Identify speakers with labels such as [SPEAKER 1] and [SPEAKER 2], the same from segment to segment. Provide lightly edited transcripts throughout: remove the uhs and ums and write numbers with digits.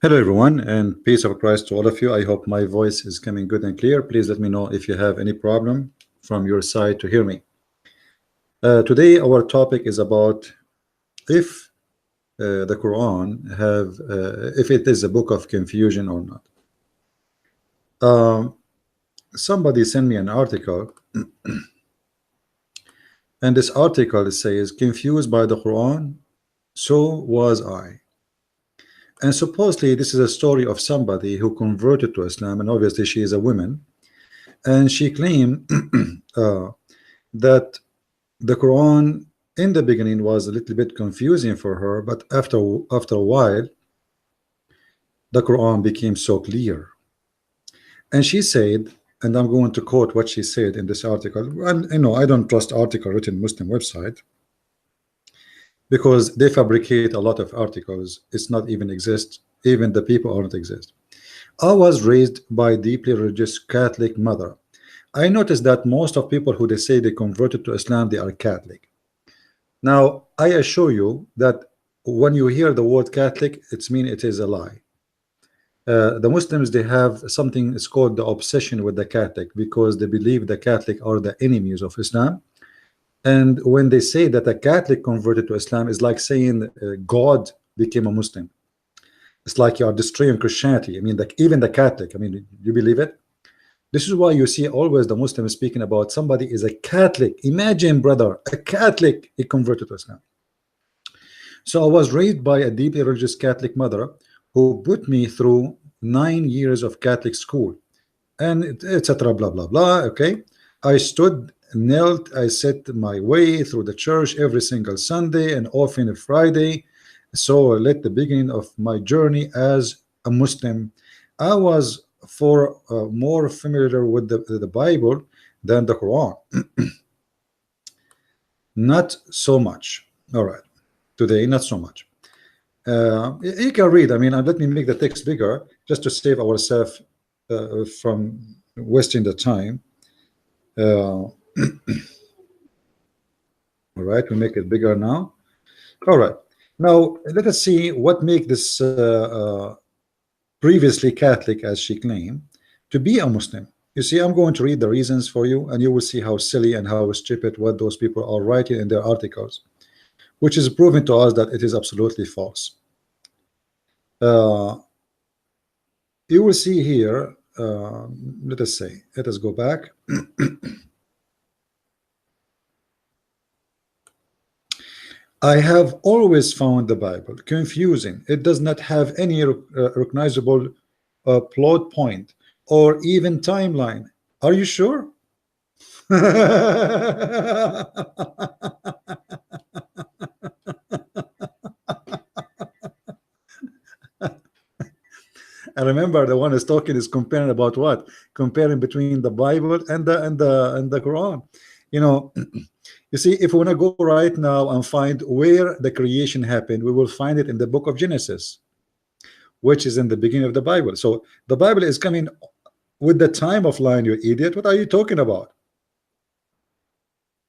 [SPEAKER 1] Hello everyone, and peace of Christ to all of you. I hope my voice is coming good and clear. Please let me know if you have any problem from your side to hear me. Today our topic is about if the Quran if it is a book of confusion or not. Somebody sent me an article, and this article says, confused by the Quran, so was I. And supposedly this is a story of somebody who converted to Islam, and obviously she is a woman, and she claimed that the Quran in the beginning was a little bit confusing for her, but after a while the Quran became so clear. And she said, and I'm going to quote what she said in this article, and you know, I don't trust article written Muslim website because they fabricate a lot of articles. It's not even exist, even the people don't exist. I was raised by a deeply religious Catholic mother. I noticed that most of people who they say they converted to Islam, they are Catholic. Now, I assure you that when you hear the word Catholic, it means it is a lie. The Muslims, they have something, it's called the obsession with the Catholic, because they believe the Catholic are the enemies of Islam. And when they say that a Catholic converted to Islam, is like saying God became a Muslim. It's like you are destroying Christianity. I mean, like even the Catholic, I mean, you believe it? This is why you see always the Muslims speaking about somebody is a Catholic. Imagine, brother, a Catholic, he converted to Islam. So I was raised by a deeply religious Catholic mother who put me through 9 years of Catholic school, and etc. Blah blah blah. Okay, I stood, knelt, I said my way through the church every single Sunday and often Friday. So let the beginning of my journey as a Muslim. I was more familiar with the Bible than the Quran. Not so much. All right, today not so much. You can read. I mean, let me make the text bigger just to save ourselves from wasting the time. All right, we make it bigger now. All right, now let us see what make this previously Catholic, as she claimed, to be a Muslim. You see, I'm going to read the reasons for you, and you will see how silly and how stupid what those people are writing in their articles, which is proven to us that it is absolutely false. You will see here, let us go back. I have always found the Bible confusing. It does not have any recognizable plot point or even timeline. Are you sure? I remember the one is talking is comparing about what? Comparing between the Bible and the Quran. You know, you see, if we want to go right now and find where the creation happened, we will find it in the book of Genesis, which is in the beginning of the Bible. So the Bible is coming with the time of line, you idiot. What are you talking about?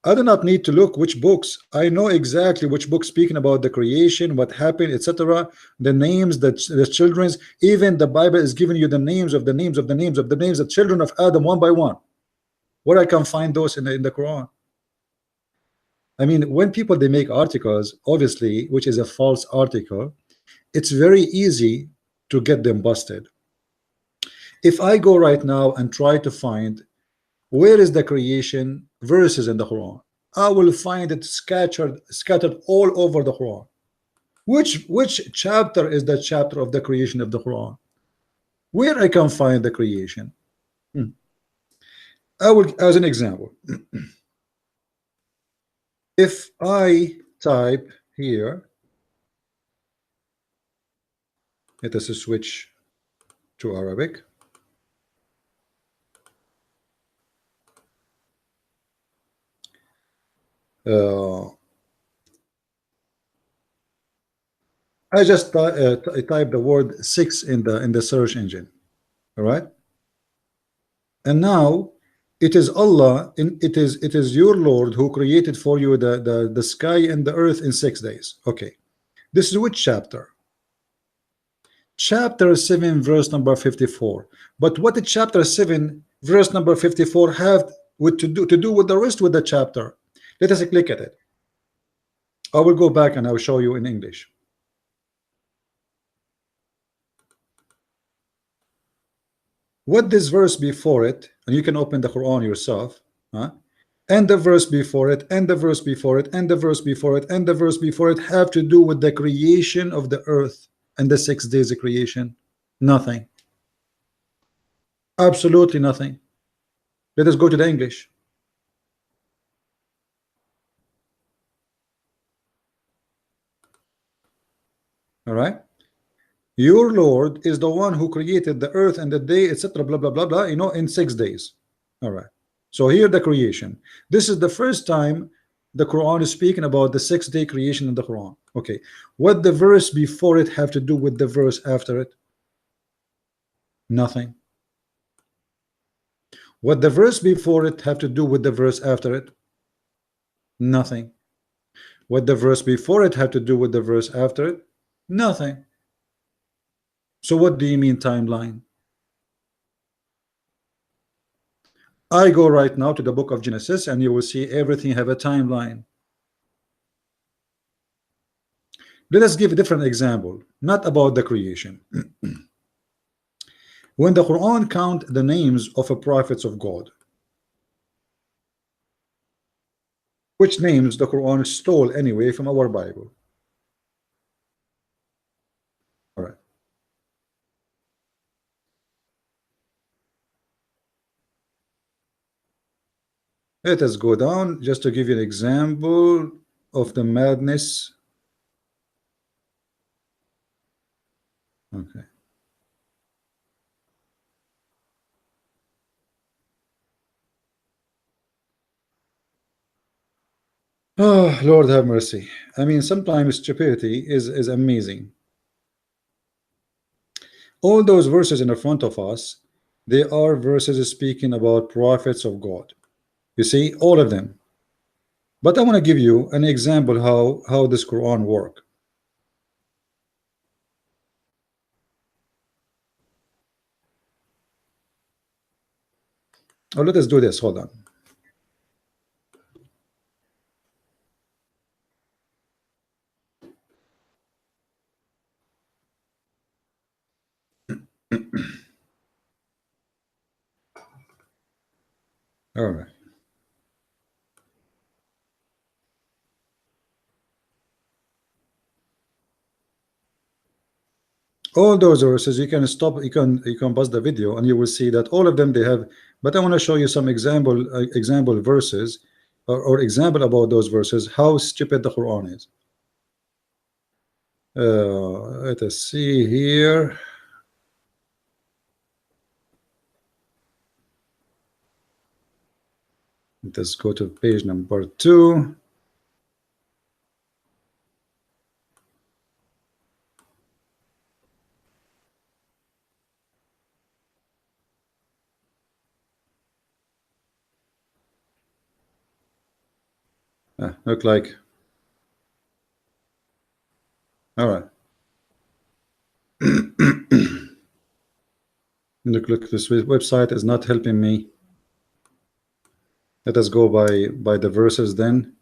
[SPEAKER 1] I do not need to look which books. I know exactly which book speaking about the creation, what happened, etc. The names, the children's, even the Bible is giving you the names of the names of the names of the names of children of Adam one by one. Where I can find those in the Quran. I mean, when people they make articles, obviously, which is a false article, it's very easy to get them busted. If I go right now and try to find where is the creation verses in the Quran, I will find it scattered all over the Quran. Which chapter is the chapter of the creation of the Quran? Where I can find the creation? I will, as an example, if I type here, let us switch to Arabic. I just type the word 6 in the search engine. All right, and now it is Allah, it is your Lord who created for you the sky and the earth in 6 days. Okay, this is which chapter? Chapter 7 verse number 54. But what did chapter 7 verse number 54 have with to do with the rest with the chapter? Let us click at it. I will go back and I will show you in English. What this verse before it, and you can open the Quran yourself, huh? And the verse before it, and the verse before it, and the verse before it, and the verse before it have to do with the creation of the earth and the 6 days of creation? Nothing. Absolutely nothing. Let us go to the English. All right. Your Lord is the one who created the earth and the day, etc. Blah blah blah blah. You know, in 6 days. All right. So here the creation. This is the first time the Quran is speaking about the 6-day creation in the Quran. Okay. What the verse before it have to do with the verse after it? Nothing. What the verse before it have to do with the verse after it? Nothing. What the verse before it have to do with the verse after it? Nothing. So what do you mean timeline? I go right now to the book of Genesis and you will see everything have a timeline. Let us give a different example, not about the creation. When the Quran count the names of the prophets of God, which names the Quran stole anyway from our Bible? All right. Let us go down just to give you an example of the madness. Okay. Oh, Lord have mercy. I mean, sometimes stupidity is amazing. All those verses in the front of us, they are verses speaking about prophets of God. You see, all of them. But I want to give you an example how this Quran work. Oh, let us do this. Hold on. All right. All those verses you can stop, you can pause the video and you will see that all of them they have. But I want to show you some example verses or example about those verses, how stupid the Quran is. Let us see here. Let us go to page number 2. Look like. All right. Look, this website is not helping me. Let us go by the verses then.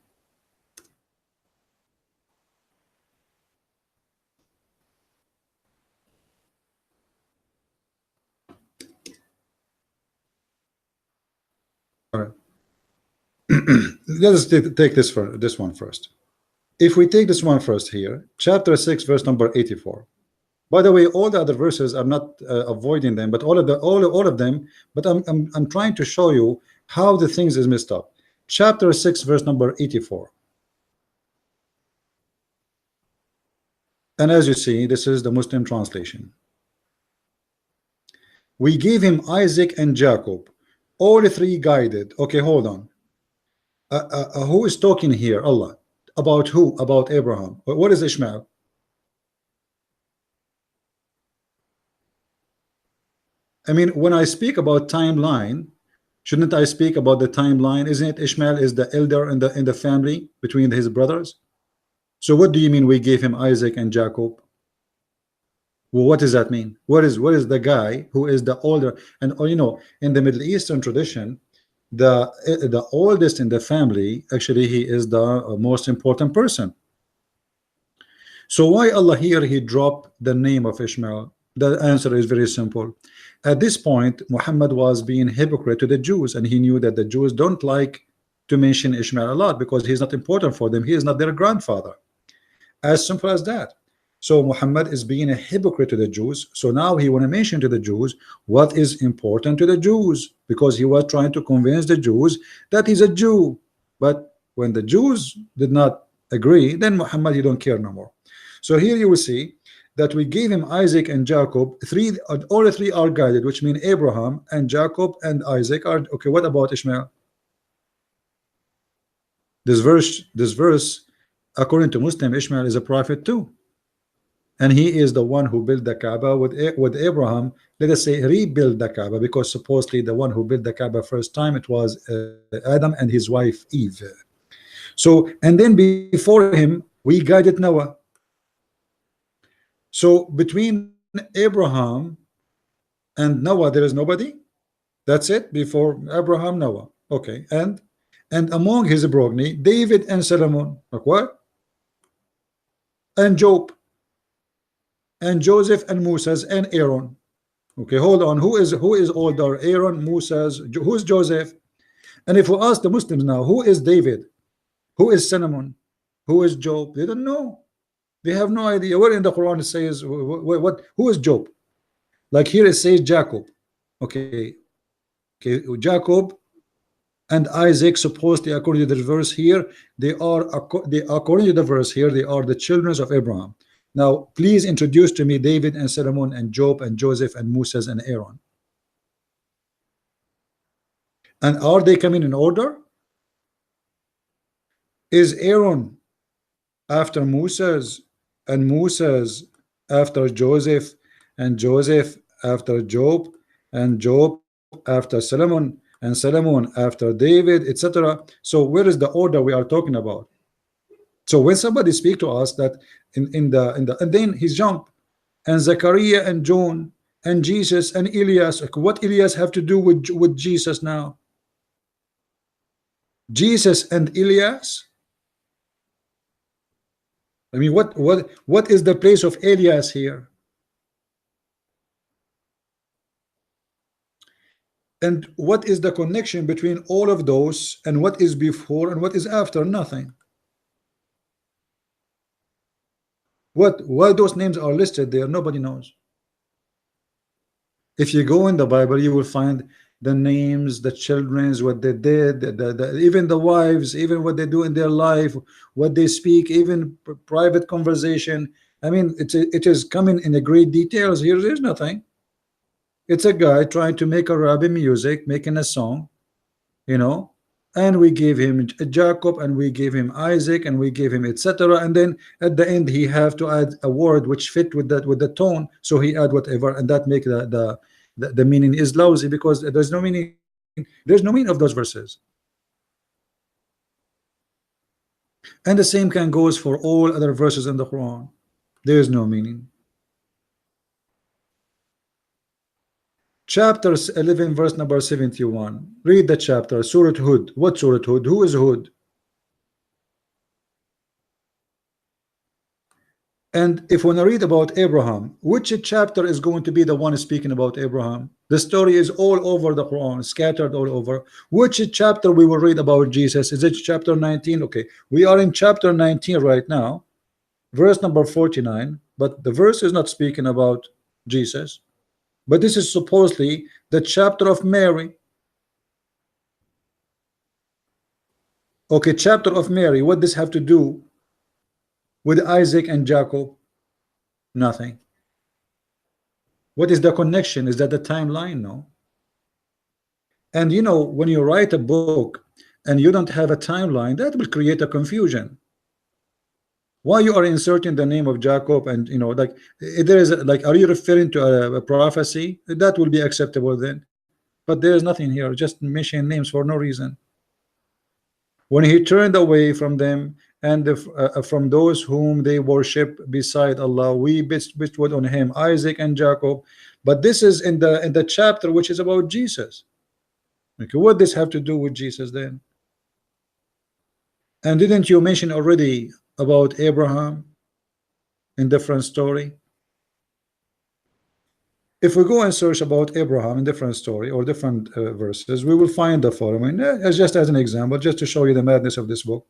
[SPEAKER 1] All right. Let us take this one first. If we take this one first here, chapter 6, verse number 84. By the way, all the other verses I'm not avoiding them, but all of them. But I'm trying to show you how the things is messed up. Chapter 6, verse number 84. And as you see, this is the Muslim translation. We gave him Isaac and Jacob, all three guided. Okay, hold on. Who is talking here? Allah. About who? About Abraham. What is Ishmael? I mean, when I speak about timeline, shouldn't I speak about the timeline? Isn't it Ishmael is the elder in the family between his brothers? So what do you mean we gave him Isaac and Jacob? Well, what does that mean? What is the guy who is the older? And in the Middle Eastern tradition, the oldest in the family, actually he is the most important person. So why Allah here he dropped the name of Ishmael? The answer is very simple. At this point, Muhammad was being hypocrite to the Jews, and he knew that the Jews don't like to mention Ishmael a lot because he's not important for them. He is not their grandfather. As simple as that. So Muhammad is being a hypocrite to the Jews. So now he want to mention to the Jews what is important to the Jews, because he was trying to convince the Jews that he's a Jew. But when the Jews did not agree, then Muhammad, he don't care no more. So here you will see that we gave him Isaac and Jacob. All the three are guided, which mean Abraham and Jacob and Isaac are okay. What about Ishmael? This verse, according to Muslim, Ishmael is a prophet too, and he is the one who built the Kaaba with Abraham. Let us say rebuild the Kaaba, because supposedly the one who built the Kaaba first time, it was Adam and his wife Eve. So, and then before him we guided Noah. So between Abraham and Noah there is nobody. That's it. Before Abraham, Noah. Okay. And among his progeny, David and Solomon. Like what? And Job and Joseph and Moses and Aaron. Okay, hold on. Who is older? Aaron, Moses, who's Joseph? And if we ask the Muslims now, who is David? Who is Solomon? Who is Job? They don't know. They have no idea. Where in the Quran it says what? Who is Job? Like here it says Jacob. Okay, Jacob and Isaac, supposedly according to the verse here, they are according to the verse here, they are the children of Abraham. Now please introduce to me David and Solomon and Job and Joseph and Moses and Aaron. And are they coming in order? Is Aaron after Moses, and Moses after Joseph, and Joseph after Job, and Job after Solomon, and Solomon after David, etc.? So where is the order we are talking about? So when somebody speak to us that in the and then he's jump and Zechariah and John and Jesus and Elias, like what Elias have to do with Jesus now? Jesus and Elias? I mean, what is the place of Elias here? And what is the connection between all of those, and what is before and what is after? Nothing. Why those names are listed there, nobody knows. If you go in the Bible, you will find the names, the children's, what they did, even the wives, even what they do in their life, what they speak, even private conversation. I mean, it is coming in a great details. Here there's nothing. It's a guy trying to make Arabic music, making a song, and we gave him Jacob, and we gave him Isaac, and we gave him etc. And then at the end he have to add a word which fit with the tone, so he add whatever, and that make the meaning is lousy, because there's no meaning of those verses. And the same can goes for all other verses in the Quran. There is no meaning. Chapter 11 verse number 71. Read the chapter. Surah Hud. What Surah Hud? Who is Hud? And if we want to read about Abraham, which chapter is going to be the one speaking about Abraham? The story is all over the Quran, scattered all over. Which chapter we will read about Jesus? Is it chapter 19? Okay, we are in chapter 19 right now, verse number 49, but the verse is not speaking about Jesus, but this is supposedly the chapter of Mary. Okay, chapter of Mary, what does have to do with Isaac and Jacob? Nothing. What is the connection? Is that the timeline? No. And when you write a book and you don't have a timeline, that will create a confusion. Why you are inserting the name of Jacob, and like if there is like, are you referring to a prophecy? That will be acceptable then, but there is nothing here, just mentioning names for no reason. When he turned away from them and from those whom they worship beside Allah, we bestowed on him Isaac and Jacob. But this is in the chapter which is about Jesus. Okay, what does this have to do with Jesus then? And didn't you mention already about Abraham in different story? If we go and search about Abraham in different story or different verses, we will find the following, as just as an example, just to show you the madness of this book.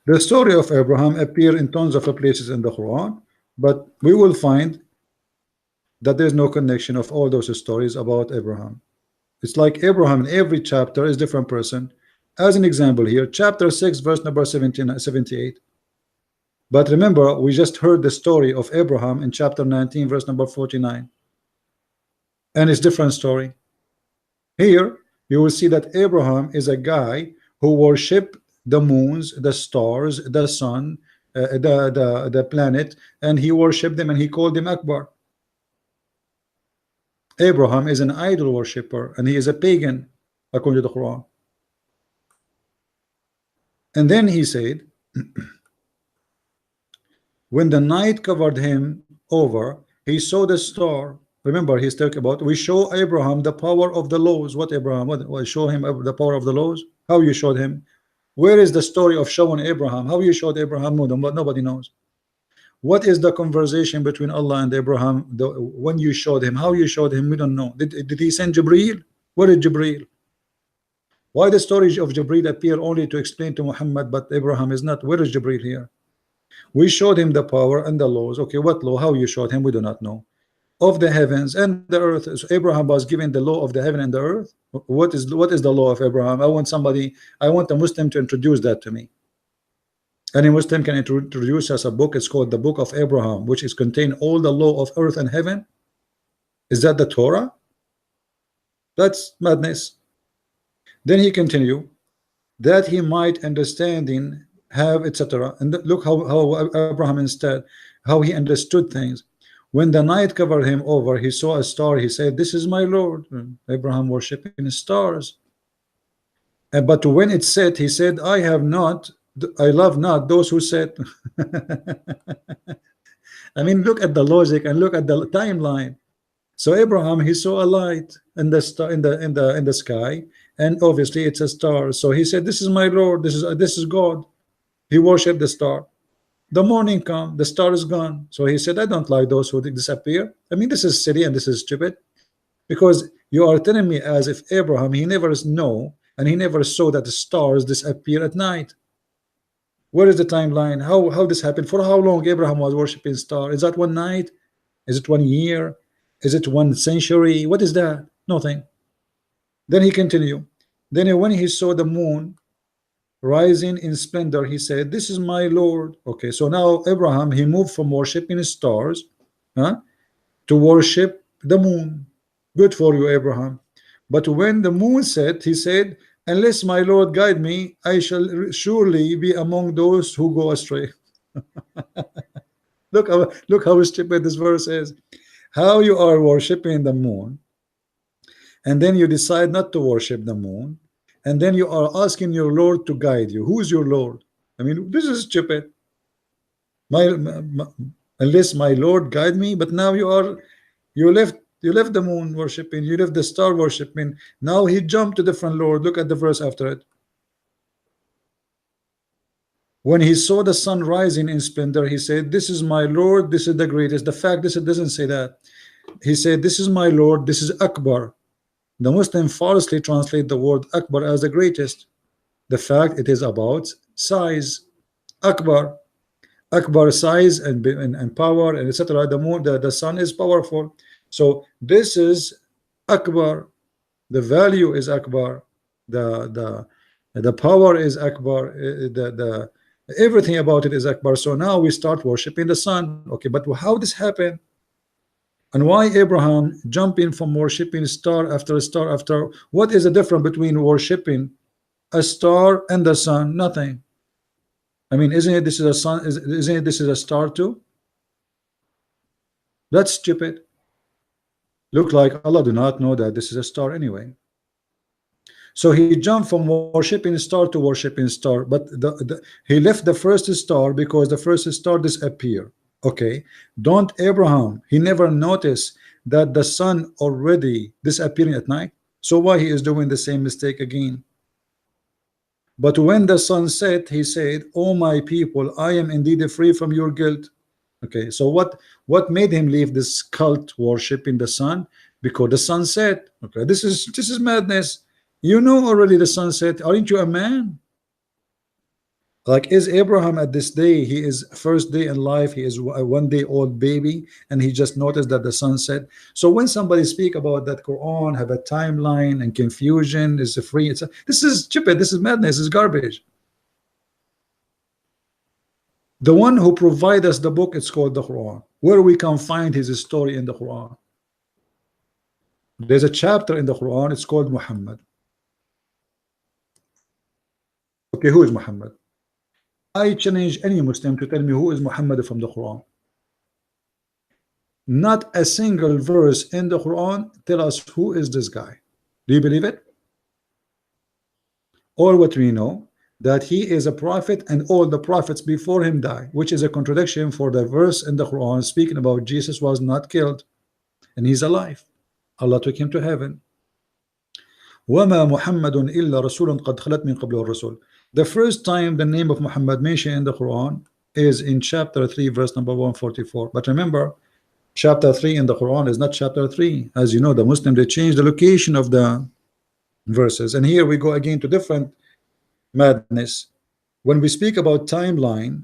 [SPEAKER 1] The story of Abraham appear in tons of places in the Quran, but we will find that there's no connection of all those stories about Abraham. It's like Abraham in every chapter is different person. As an example here, chapter 6 verse number 78. But remember, we just heard the story of Abraham in chapter 19 verse number 49, and it's different story. Here you will see that Abraham is a guy who worship the moons, the stars, the sun, the planet, and he worshiped them and he called them Akbar. Abraham is an idol worshipper and he is a pagan according to the Quran. And then he said, when the night covered him over, he saw the star. Remember, he's talking about, we show Abraham the power of the laws. What Abraham? What show him the power of the laws? How you showed him? Where is the story of showing Abraham? How you showed Abraham? Nobody knows. What is the conversation between Allah and Abraham? When you showed him, how you showed him? We don't know. Did he send Jibreel? Where is Jibreel? Why the story of Jibreel appear only to explain to Muhammad, but Abraham is not? Where is Jibreel here? We showed him the power and the laws. Okay, what law? How you showed him? We do not know. Of the heavens and the earth. So Abraham was given the law of the heaven and the earth. What is the law of Abraham? I want a Muslim to introduce that to me. Any Muslim can introduce us a book. It's called the Book of Abraham, which is contain all the law of earth and heaven. Is that the Torah? That's madness. Then he continue, that he might understanding have, etc. And look how Abraham instead, how he understood things. When the night covered him over, he saw a star. He said, this is my Lord. Abraham worshiping stars. But when it set, he said, I love not those who said. I mean, look at the logic and look at the timeline. So Abraham, he saw a light in the star, in the sky, and obviously it's a star. So he said, this is my Lord, this is God. He worshiped the star. The morning come, the star is gone. So he said, I don't like those who disappear. I mean, this is silly and this is stupid, because you are telling me as if Abraham, he never know and he never saw that the stars disappear at night. Where is the timeline? How this happened? For how long Abraham was worshiping star? Is that one night? Is it 1 year? Is it 1 century? What is that? Nothing. Then he continued. Then when he saw the moon rising in splendor, he said, this is my Lord. Okay, so now Abraham, he moved from worshiping stars to worship the moon. Good for you, Abraham. But when the moon set, he said, unless my Lord guide me, I shall surely be among those who go astray. Look how stupid this verse is. How you are worshiping the moon, and then you decide not to worship the moon, and then you are asking your Lord to guide you. Who's your Lord? I mean, this is stupid. Unless my Lord guide me. But now you left the moon worshiping, you left the star worshiping. Now he jumped to different Lord. Look at the verse after it. When he saw the sun rising in splendor, he said, this is my Lord, this is the greatest. The fact is, it doesn't say that. He said, this is my Lord, this is Akbar. The Muslim falsely translate the word Akbar as the greatest. The fact it is about size. Akbar size and power and etc. The moon, the sun is powerful. So this is Akbar. The value is Akbar. The power is Akbar. Everything about it is Akbar. So now we start worshiping the sun. Okay, but how this happened? And why Abraham jumping from worshiping star after star after? What is the difference between worshiping a star and the sun? Nothing. I mean, isn't it this is a sun? Isn't it this is a star too? That's stupid. Look like Allah do not know that this is a star anyway. So he jumped from worshiping star to worshiping star, but he left the first star because the first star disappeared. Okay, don't Abraham, he never noticed that the sun already disappearing at night. So why he is doing the same mistake again? But when the sun set, he said, "Oh my people, I am indeed free from your guilt." Okay, so what made him leave this cult worshiping the sun? Because the sun set. Okay, this is madness. You know already the sun set. Aren't you a man? Like, is Abraham at this day? He is first day in life. He is a 1 day old baby, and he just noticed that the sun set. So when somebody speak about that Quran have a timeline and confusion is free, this is stupid. This is madness. This is garbage. The one who provide us the book, it's called the Quran, where we can find his story in the Quran. There's a chapter in the Quran, it's called Muhammad. Okay, who is Muhammad? I challenge any Muslim to tell me who is Muhammad from the Quran. Not a single verse in the Quran tell us who is this guy. Do you believe it? Or what we know, that he is a prophet and all the prophets before him die, which is a contradiction for the verse in the Quran speaking about Jesus was not killed and he's alive. Allah took him to heaven. وَمَا مُحَمَّدٌ إِلَّا رَسُولٌ قَدْ خَلَتْ مِنْ قَبْلِهِ الرُّسُلُ. The first time the name of Muhammad mentioned in the Quran is in chapter 3 verse number 144. But remember, chapter 3 in the Quran is not chapter 3. As you know, the Muslim, they changed the location of the verses, and here we go again to different madness. When we speak about timeline,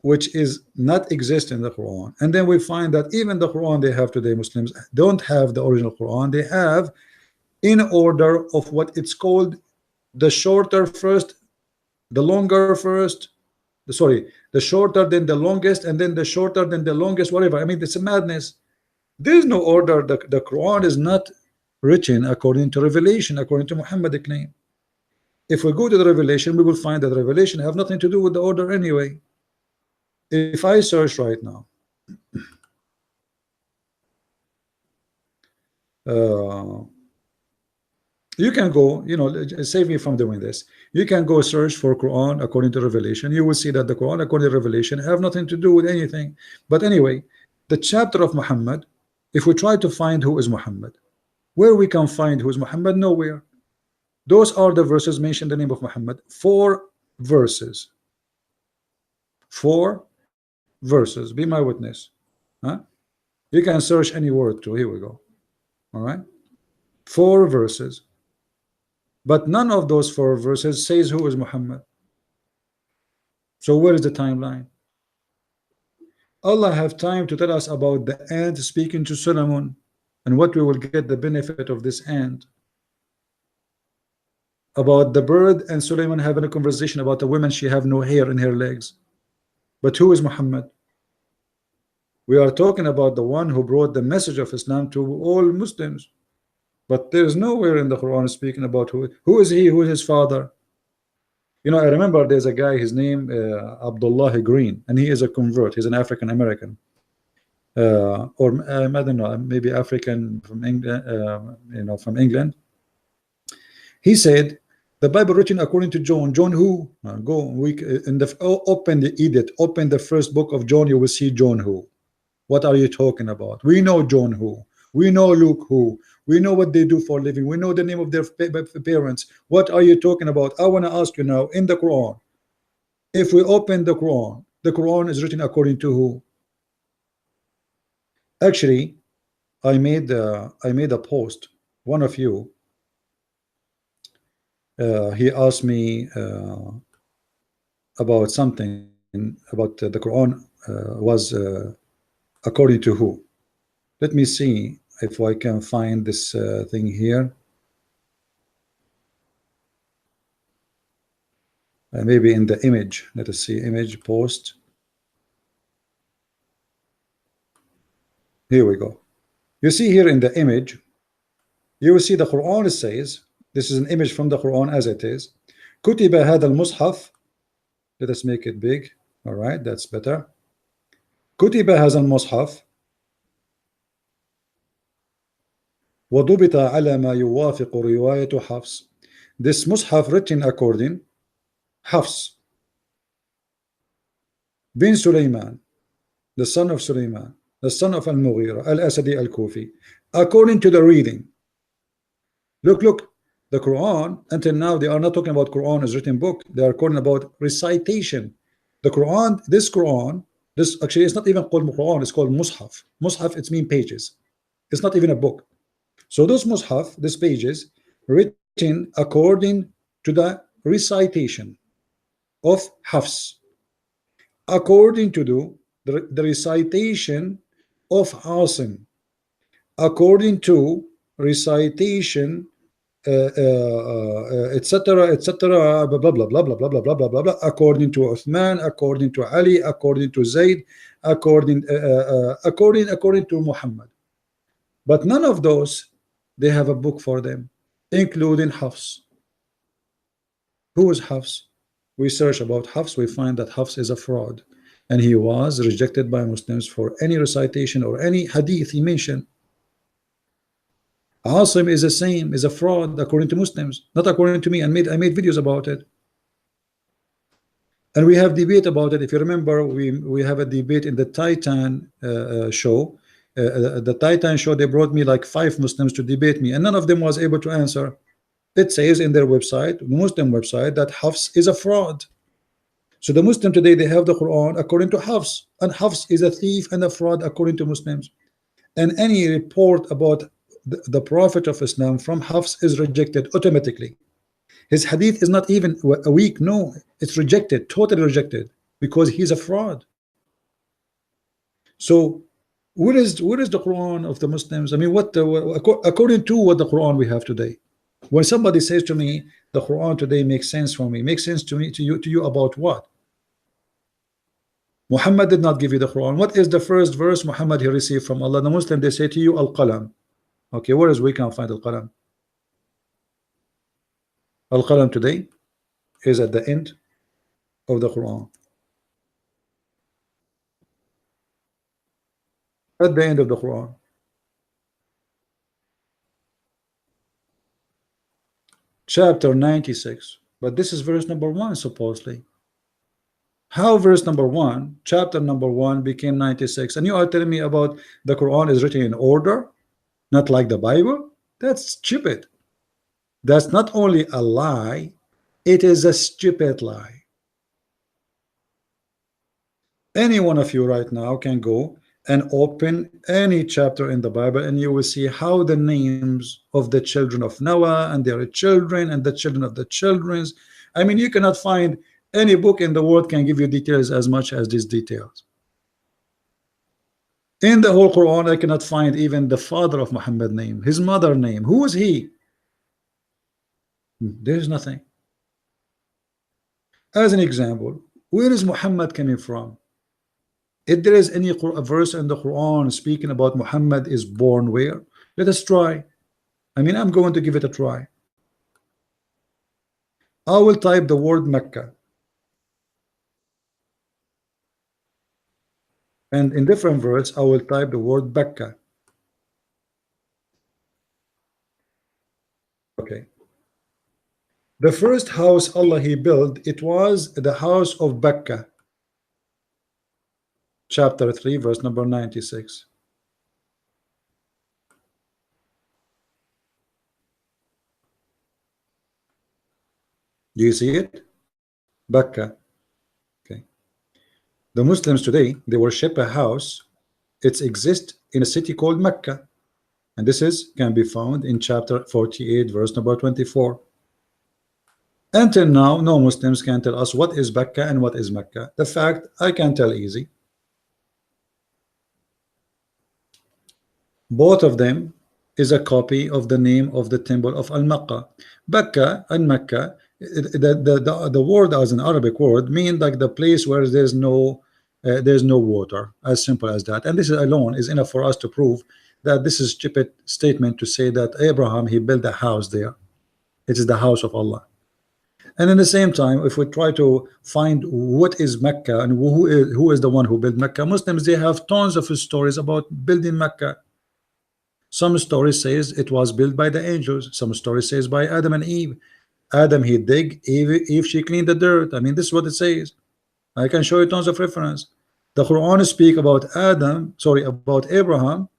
[SPEAKER 1] which is not exist in the Quran, and then we find that even the Quran they have today, Muslims don't have the original Quran. They have in order of what it's called the shorter first, the longer first, the shorter then the longest, and then the shorter than the longest, whatever. I mean, it's a madness. There is no order. The Quran is not written according to revelation, according to Muhammadic claim. If we go to the revelation, we will find that revelation have nothing to do with the order anyway. If I search right now, you can go, save me from doing this. You can go search for Quran according to revelation. You will see that the Quran according to revelation have nothing to do with anything. But anyway, the chapter of Muhammad, if we try to find who is Muhammad, where we can find who is Muhammad? Nowhere. Those are the verses mentioned the name of Muhammad. 4 verses. 4 verses. Be my witness. Huh? You can search any word too. Here we go. All right. 4 verses. But none of those 4 verses says who is Muhammad. So where is the timeline? Allah have time to tell us about the ant speaking to Solomon and what we will get the benefit of this ant. About the bird and Solomon having a conversation about the woman, she have no hair in her legs. But who is Muhammad? We are talking about the one who brought the message of Islam to all Muslims. But there is nowhere in the Quran speaking about who is he, who is his father. I remember there's a guy, his name Abdullah Green, and he is a convert. He's an African American, or I don't know, maybe African from England. From England. He said the Bible written according to John. John who? Open the edict, open the first book of John. You will see John who. What are you talking about? We know John who. We know Luke who. We know what they do for a living. We know the name of their parents. What are you talking about? I want to ask you now, in the Quran, if we open the Quran is written according to who? Actually, I made a post. One of you, he asked me about something about the Quran was according to who. Let me see if I can find this thing here. Maybe in the image. Let us see, image post. Here we go. You see here in the image, you will see the Quran says, this is an image from the Quran as it is. كتب هذا المصحف. Let us make it big. All right, that's better. كتب هذا المصحف وضبط على ما يوافق رواية حفص. This mushaf written according Hafs bin Sulaiman, the son of Sulaiman, the son of Al-Mughira Al-Asadi Al-Kufi, according to the reading. Look, the Quran, until now they are not talking about Quran as written book, they are talking about recitation. The Quran, this actually it's not even called Quran, it's called Mushaf. Mushaf, it means pages. It's not even a book. So those Mushaf, these pages, written according to the recitation of Hafs, according to the recitation of Asim, according to recitation etc etc blah blah blah blah blah blah blah blah blah blah, according to Uthman, according to Ali, according to Zayd, according to Muhammad. But none of those they have a book for them, including Hafs. Who is Hafs? We search about Hafs, we find that Hafs is a fraud, and he was rejected by Muslims for any recitation or any hadith he mentioned. Asim is the same, is a fraud according to Muslims, not according to me. And I made videos about it, and we have debate about it. If you remember, we have a debate in the Titan show. The Titan show, they brought me like 5 Muslims to debate me, and none of them was able to answer. It says in their website, Muslim website, that Hafs is a fraud. So the Muslim today, they have the Quran according to Hafs, and Hafs is a thief and a fraud according to Muslims. And any report about the Prophet of Islam from Hafs is rejected automatically. His hadith is not even a weak, no, it's rejected, totally rejected, because he's a fraud. So what is the Quran of the Muslims? I mean, according to what the Quran we have today. When somebody says to me the Quran today makes sense for me, makes sense to me, to you about what? Muhammad did not give you the Quran. What is the first verse Muhammad he received from Allah? The Muslim, they say to you Al-Qalam. Okay, where is we can find Al-Qalam? Al-Qalam today is at the end of the Quran. At the end of the Quran. Chapter 96. But this is verse number 1 supposedly. How verse number 1, chapter number 1 became 96? And you are telling me about the Quran is written in order, not like the Bible? That's stupid. That's not only a lie, it is a stupid lie. Any one of you right now can go and open any chapter in the Bible, and you will see how the names of the children of Noah and their children and the children of the children's. I mean, you cannot find any book in the world can give you details as much as these details. In the whole Quran, I cannot find even the father of Muhammad name, his mother name. Who is he? There's nothing. As an example, where is Muhammad coming from? If there is any verse in the Quran speaking about Muhammad is born where, let us try. I mean, I'm going to give it a try. I will type the word Mecca, and in different words I will type the word Becca. Okay, the first house Allah he built, it was the house of Becca, chapter 3 verse number 96. Do you see it? Becca. Okay, the Muslims today, they worship a house, it exists in a city called Mecca, and this is can be found in chapter 48 verse number 24. Until now, no Muslims can tell us what is Becca and what is Mecca. The fact I can tell easy. Both of them is a copy of the name of the temple of Al-Makkah. Becca and Mecca, the word as an Arabic word mean like the place where there's no water, as simple as that. And this alone is enough for us to prove that this is a stupid statement to say that Abraham he built a house there. It is the house of Allah. And in the same time, if we try to find what is Mecca and who is the one who built Mecca, Muslims they have tons of stories about building Mecca. Some story says it was built by the angels. Some story says by Adam and Eve. Adam he dig, Eve she cleaned the dirt. I mean, this is what it says. I can show you tons of reference. The Quran speak about Adam, sorry, about Abraham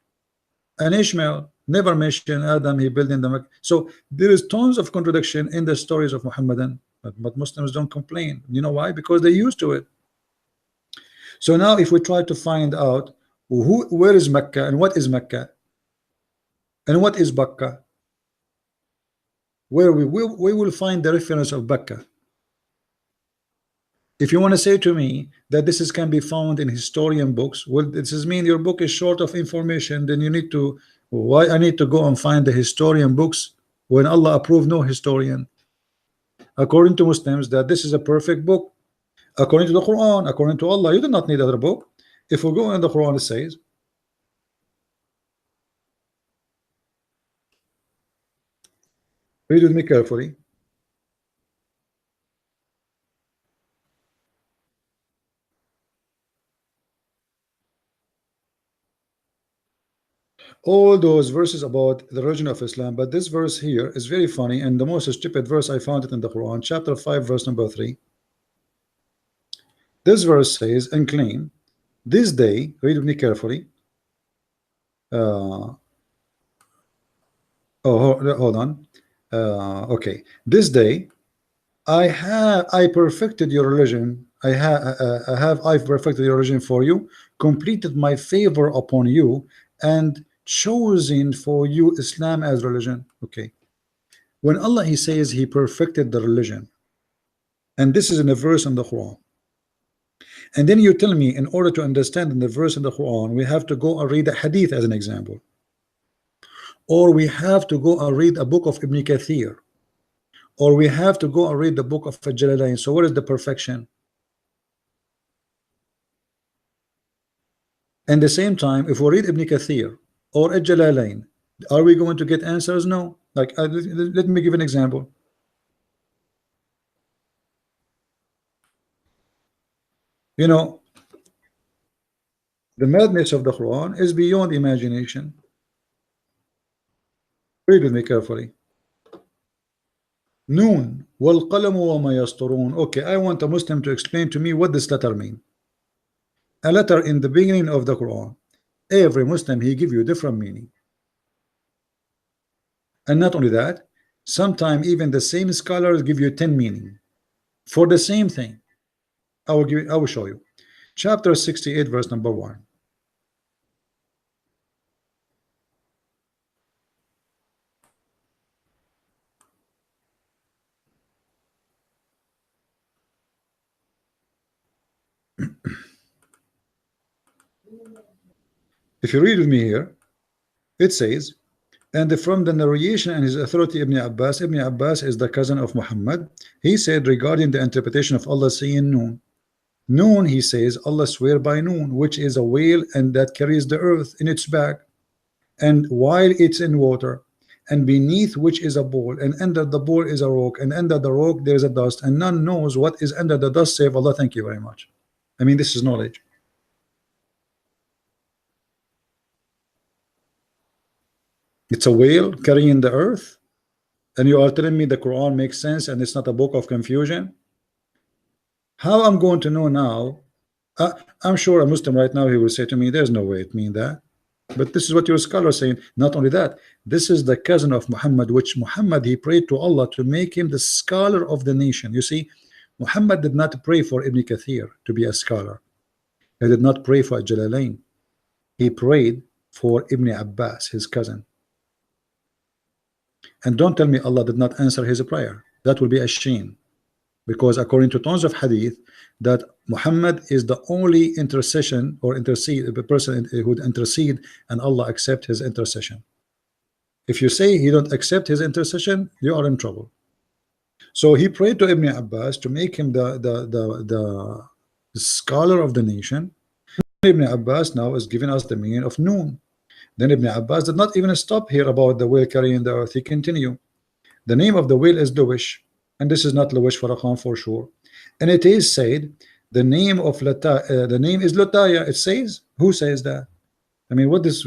[SPEAKER 1] and Ishmael. Never mention Adam he built in the Mecca. So there is tons of contradiction in the stories of Muhammadan, but Muslims don't complain. You know why? Because they're used to it. So now if we try to find out where is Mecca and what is Mecca and what is Bakka, where we will find the reference of Bakka. If you want to say to me that this is can be found in historian books, well, this is mean your book is short of information. Then you need to, why I need to go and find the historian books when Allah approved no historian? According to Muslims, that this is a perfect book. According to the Quran, according to Allah, you do not need other book. If we go in the Quran, it says, read with me carefully. All those verses about the religion of Islam, but this verse here is very funny and the most stupid verse. I found it in the Quran, chapter 5, verse number 3. This verse says and claim, this day, read with me carefully. Oh, hold on. Okay, this day I perfected your religion. I've perfected your religion for you, completed my favor upon you, and chosen for you Islam as religion. Okay, when Allah he says he perfected the religion, and this is in a verse in the Quran, and then you tell me in order to understand in the verse in the Quran we have to go and read a hadith as an example, or we have to go and read a book of Ibn Kathir, or we have to go and read the book of Jalalain. So what is the perfection? And the same time, if we read Ibn Kathir or Jalalain, are we going to get answers? No. Like let me give an example. You know, the madness of the Quran is beyond imagination. Read with me carefully. Noon wal qalamu wa ma yasturun. Okay, I want a Muslim to explain to me what this letter mean. A letter in the beginning of the Quran, every Muslim he give you different meaning. And not only that, sometimes even the same scholars give you 10 meaning for the same thing. I will show you. Chapter 68, verse number 1. If you read with me here, it says, and from the narration and his authority Ibn Abbas is the cousin of Muhammad. He said regarding the interpretation of Allah saying noon. Noon, he says, Allah swear by noon, which is a whale and that carries the earth in its back, and while it's in water, and beneath which is a bowl, and under the bowl is a rock, and under the rock there is a dust, and none knows what is under the dust save Allah. Thank you very much. I mean, this is knowledge. It's a whale carrying the earth, and you are telling me the Quran makes sense and it's not a book of confusion? How I'm going to know now? I'm sure a Muslim right now he will say to me, there's no way it means that. But this is what your scholar is saying. Not only that, this is the cousin of Muhammad, which Muhammad he prayed to Allah to make him the scholar of the nation. You see, Muhammad did not pray for Ibn Kathir to be a scholar. He did not pray for Jalalain. He prayed for Ibn Abbas, his cousin. And don't tell me Allah did not answer his prayer. That will be a shame, because according to tons of hadith, that Muhammad is the only intercession or intercede, the person who would intercede and Allah accept his intercession. If you say he don't accept his intercession, you are in trouble. So he prayed to Ibn Abbas to make him the scholar of the nation. Ibn Abbas now is giving us the meaning of noon. Then Ibn Abbas did not even stop here about the whale carrying the earth. He continued. The name of the whale is Luwish, and this is not Luwish Farrakhan for sure. And it is said the name of the name is Lutaya. It says, who says that? I mean, what this?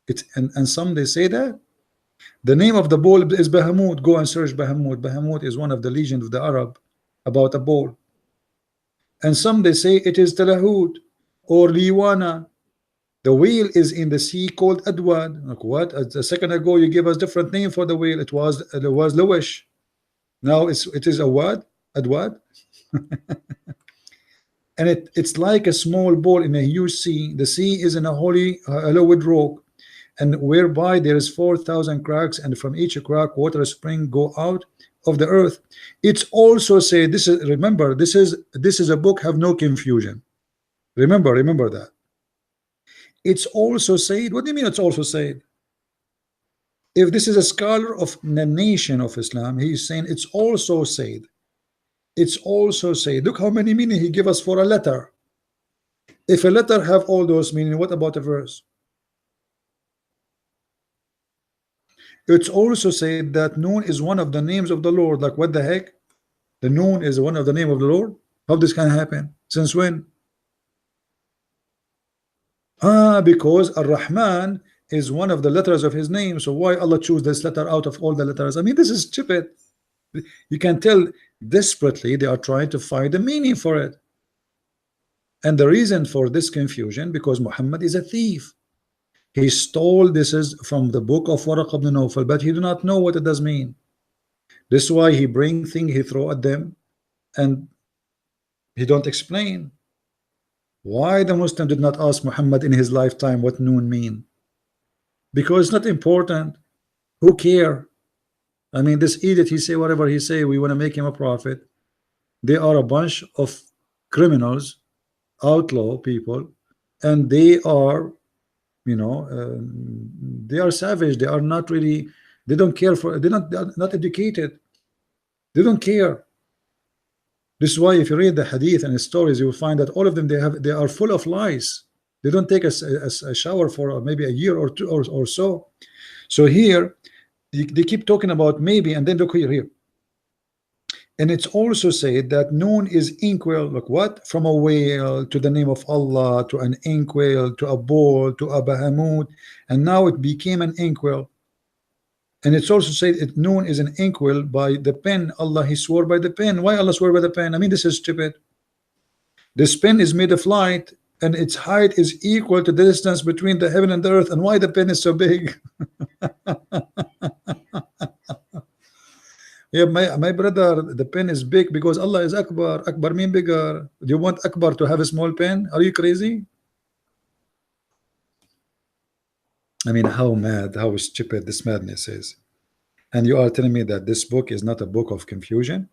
[SPEAKER 1] It's and some they say that the name of the bull is Bahamut. Go and search Bahamut. Bahamut is one of the legends of the Arab about a bull. And some they say it is Talahut or Liwana. The whale is in the sea called Adwad. Like what? A second ago you gave us different name for the whale. It was Lawish. Now it is Awad, Adwad. And it's like a small ball in a huge sea. The sea is in a holy hollowed rock, and whereby there is 4,000 cracks, and from each crack water spring go out of the earth. It's also said, this is, remember, this is a book, have no confusion. Remember that. It's also said. What do you mean it's also said? If this is a scholar of the nation of Islam, he's saying it's also said. It's also said. Look how many meaning he give us for a letter. If a letter have all those meaning, what about a verse? It's also said that Noon is one of the names of the Lord. Like what the heck? The Noon is one of the name of the Lord? How this can happen? Since when? Because Ar-Rahman is one of the letters of his name. So why Allah choose this letter out of all the letters? I mean, this is stupid. You can tell desperately they are trying to find a meaning for it. And the reason for this confusion, because Muhammad is a thief. He stole this is from the book of Waraq ibn Nawfal, but he do not know what it does mean. This is why he bring things he throw at them, and he don't explain. Why the Muslim did not ask Muhammad in his lifetime what Noon mean? Because it's not important. Who care? I mean, this idiot, he say whatever he say, we want to make him a prophet. They are a bunch of criminals, outlaw people, and they are, you know, they are savage. They are not really, they don't care for, they're not educated. They don't care. This is why if you read the hadith and the stories, you will find that all of them, they are full of lies. They don't take a shower for maybe a year or two or so. So here they keep talking about maybe, and then look here. And it's also said that Noon is inkwell. Look, what? From a whale to the name of Allah to an inkwell to a bull to a Bahamut, and now it became an inkwell. And it's also said it Noon is an inkwell by the pen. Allah, he swore by the pen. Why Allah swore by the pen? I mean, this is stupid. This pen is made of light, and its height is equal to the distance between the heaven and the earth. And why the pen is so big? Yeah, my brother, the pen is big because Allah is Akbar. Akbar mean bigger. Do you want Akbar to have a small pen? Are you crazy? I mean, how mad, how stupid this madness is. And you are telling me that this book is not a book of confusion?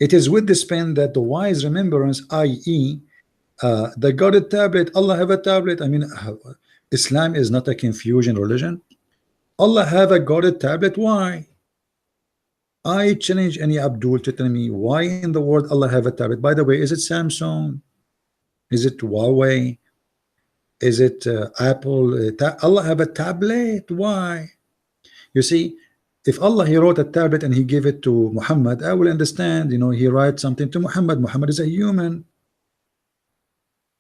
[SPEAKER 1] It is with this pen that the wise remembrance, i.e., the guarded tablet, Allah have a tablet. I mean, Islam is not a confusion religion. Allah have a guarded tablet. Why? I challenge any Abdul to tell me why in the world Allah have a tablet. By the way, is it Samsung? Is it Huawei? Is it Apple? Allah have a tablet. Why? You see, if Allah he wrote a tablet and he gave it to Muhammad, I will understand. You know, he writes something to Muhammad. Muhammad is a human,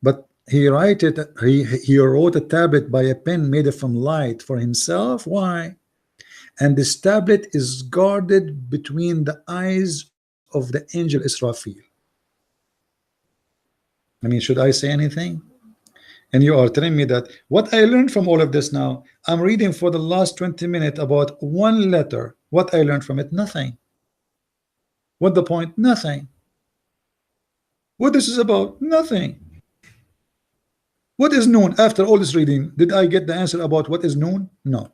[SPEAKER 1] but he wrote a tablet by a pen made from light for himself. Why? And this tablet is guarded between the eyes of the angel Israfil. I mean, should I say anything? And you are telling me that what I learned from all of this now, I'm reading for the last 20 minutes about one letter. What I learned from it? Nothing. What the point? Nothing. What this is about? Nothing. What is Noon? After all this reading, did I get the answer about what is Noon? No.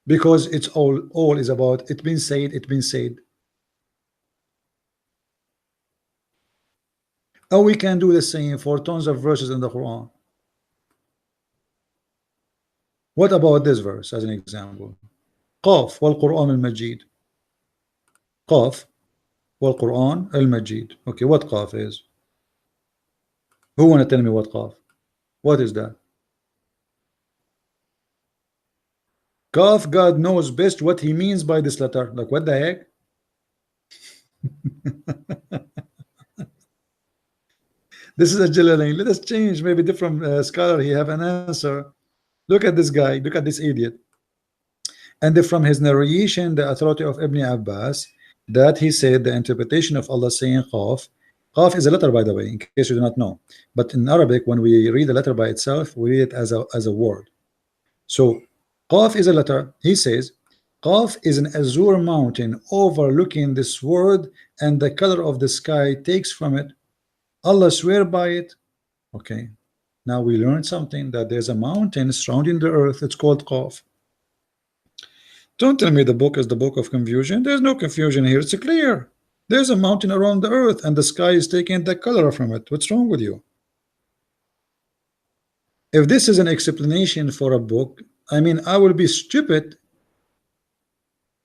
[SPEAKER 1] Because it's all is about it's been said. And we can do the same for tons of verses in the Quran. What about this verse as an example? Qaf wal Quran al-Majid. Qaf wal Quran al-Majid. Okay, what Qaf is? Who want to tell me what Qaf? What is that? Qaf, God knows best what he means by this letter. Like what the heck? This is a Jalalain. Let us change. Maybe different scholar. He have an answer. Look at this guy. Look at this idiot. And from his narration, the authority of Ibn Abbas, that he said the interpretation of Allah saying Qaf. Qaf is a letter, by the way, in case you do not know. But in Arabic, when we read the letter by itself, we read it as a word. So Qaf is a letter. He says Qaf is an azure mountain overlooking this world, and the color of the sky takes from it. Allah swear by it. Okay, now we learned something, that there's a mountain surrounding the earth. It's called Qaf. Don't tell me the book is the book of confusion. There's no confusion here. It's clear. There's a mountain around the earth, and the sky is taking the color from it. What's wrong with you? If this is an explanation for a book, I mean, I will be stupid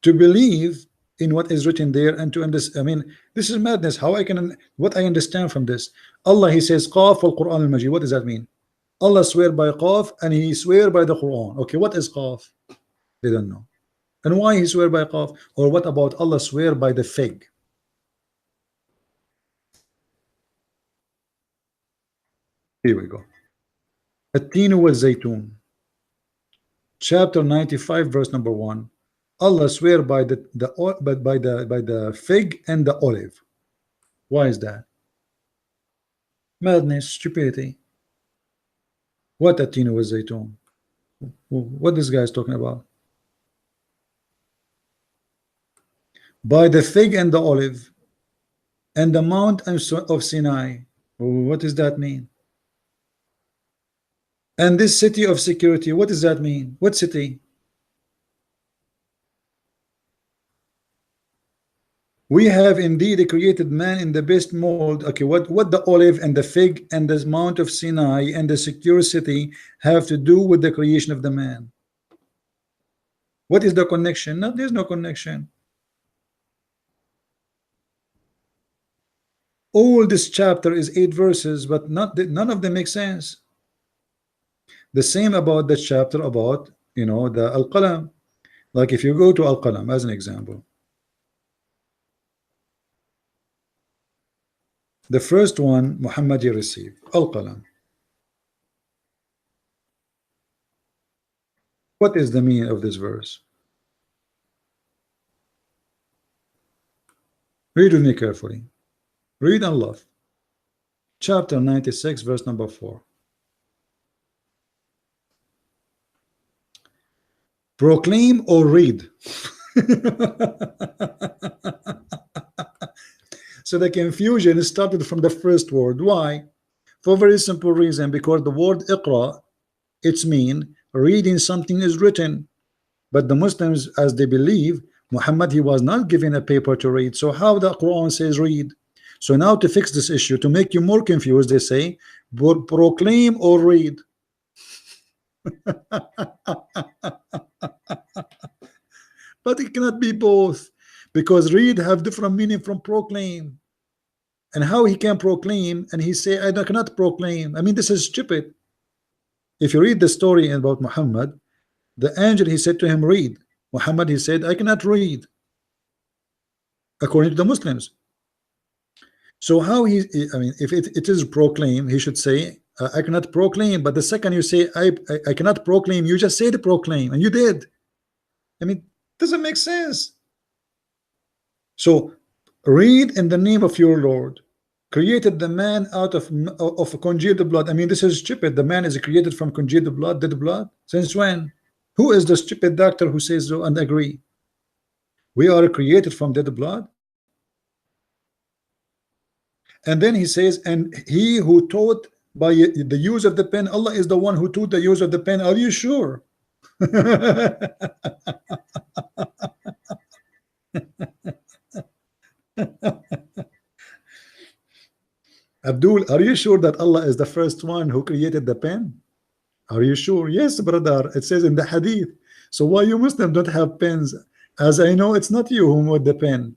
[SPEAKER 1] to believe in what is written there and to understand. I mean, this is madness. How I can, what I understand from this? Allah, he says Qaf al-Quran al-Majid. What does that mean? Allah swear by Qaf and he swear by the Quran. Okay, what is Qaf? They don't know. And why he swear by Qaf? Or what about Allah swear by the fig? Here we go. At-Tin wal-Zaytun, chapter 95, verse number 1. Allah swear by the fig and the olive. Why is that? Madness, stupidity. What At-Tin wal-Zaytun? What this guy is talking about? By the fig and the olive and the mount of Sinai. What does that mean? And this city of security, what does that mean? What city? We have indeed created man in the best mold. Okay, what the olive and the fig and the mount of Sinai and the secure city have to do with the creation of the man? What is the connection? No, there's no connection. All this chapter is 8 verses, but none of them make sense. The same about the chapter about, you know, the Al-Qalam. Like if you go to Al-Qalam as an example, the first one Muhammad received, Al-Qalam. What is the meaning of this verse? Read with me carefully. Read and love. Chapter 96, verse number 4. Proclaim or read. So the confusion started from the first word. Why? For a very simple reason, because the word Iqra, it's mean reading something is written. But the Muslims, as they believe, Muhammad, he was not given a paper to read. So how the Quran says read? So now to fix this issue, to make you more confused, they say proclaim or read. But it cannot be both, because read have different meaning from proclaim. And how he can proclaim and he say I cannot proclaim? I mean, this is stupid. If you read the story about Muhammad, the angel, he said to him read. Muhammad, he said I cannot read, according to the Muslims. So how I mean, if it is proclaim, he should say I cannot proclaim. But the second you say I cannot proclaim, you just said proclaim, and you did. I mean, doesn't make sense. So read in the name of your Lord, created the man out of congealed blood. I mean, this is stupid. The man is created from congealed blood, dead blood. Since when? Who is the stupid doctor who says so and agree? We are created from dead blood. And then he says, and he who taught by the use of the pen, Allah is the one who taught the use of the pen. Are you sure? Abdul, are you sure that Allah is the first one who created the pen? Are you sure? Yes, brother. It says in the hadith. So why you Muslims don't have pens? As I know, it's not you who made the pen.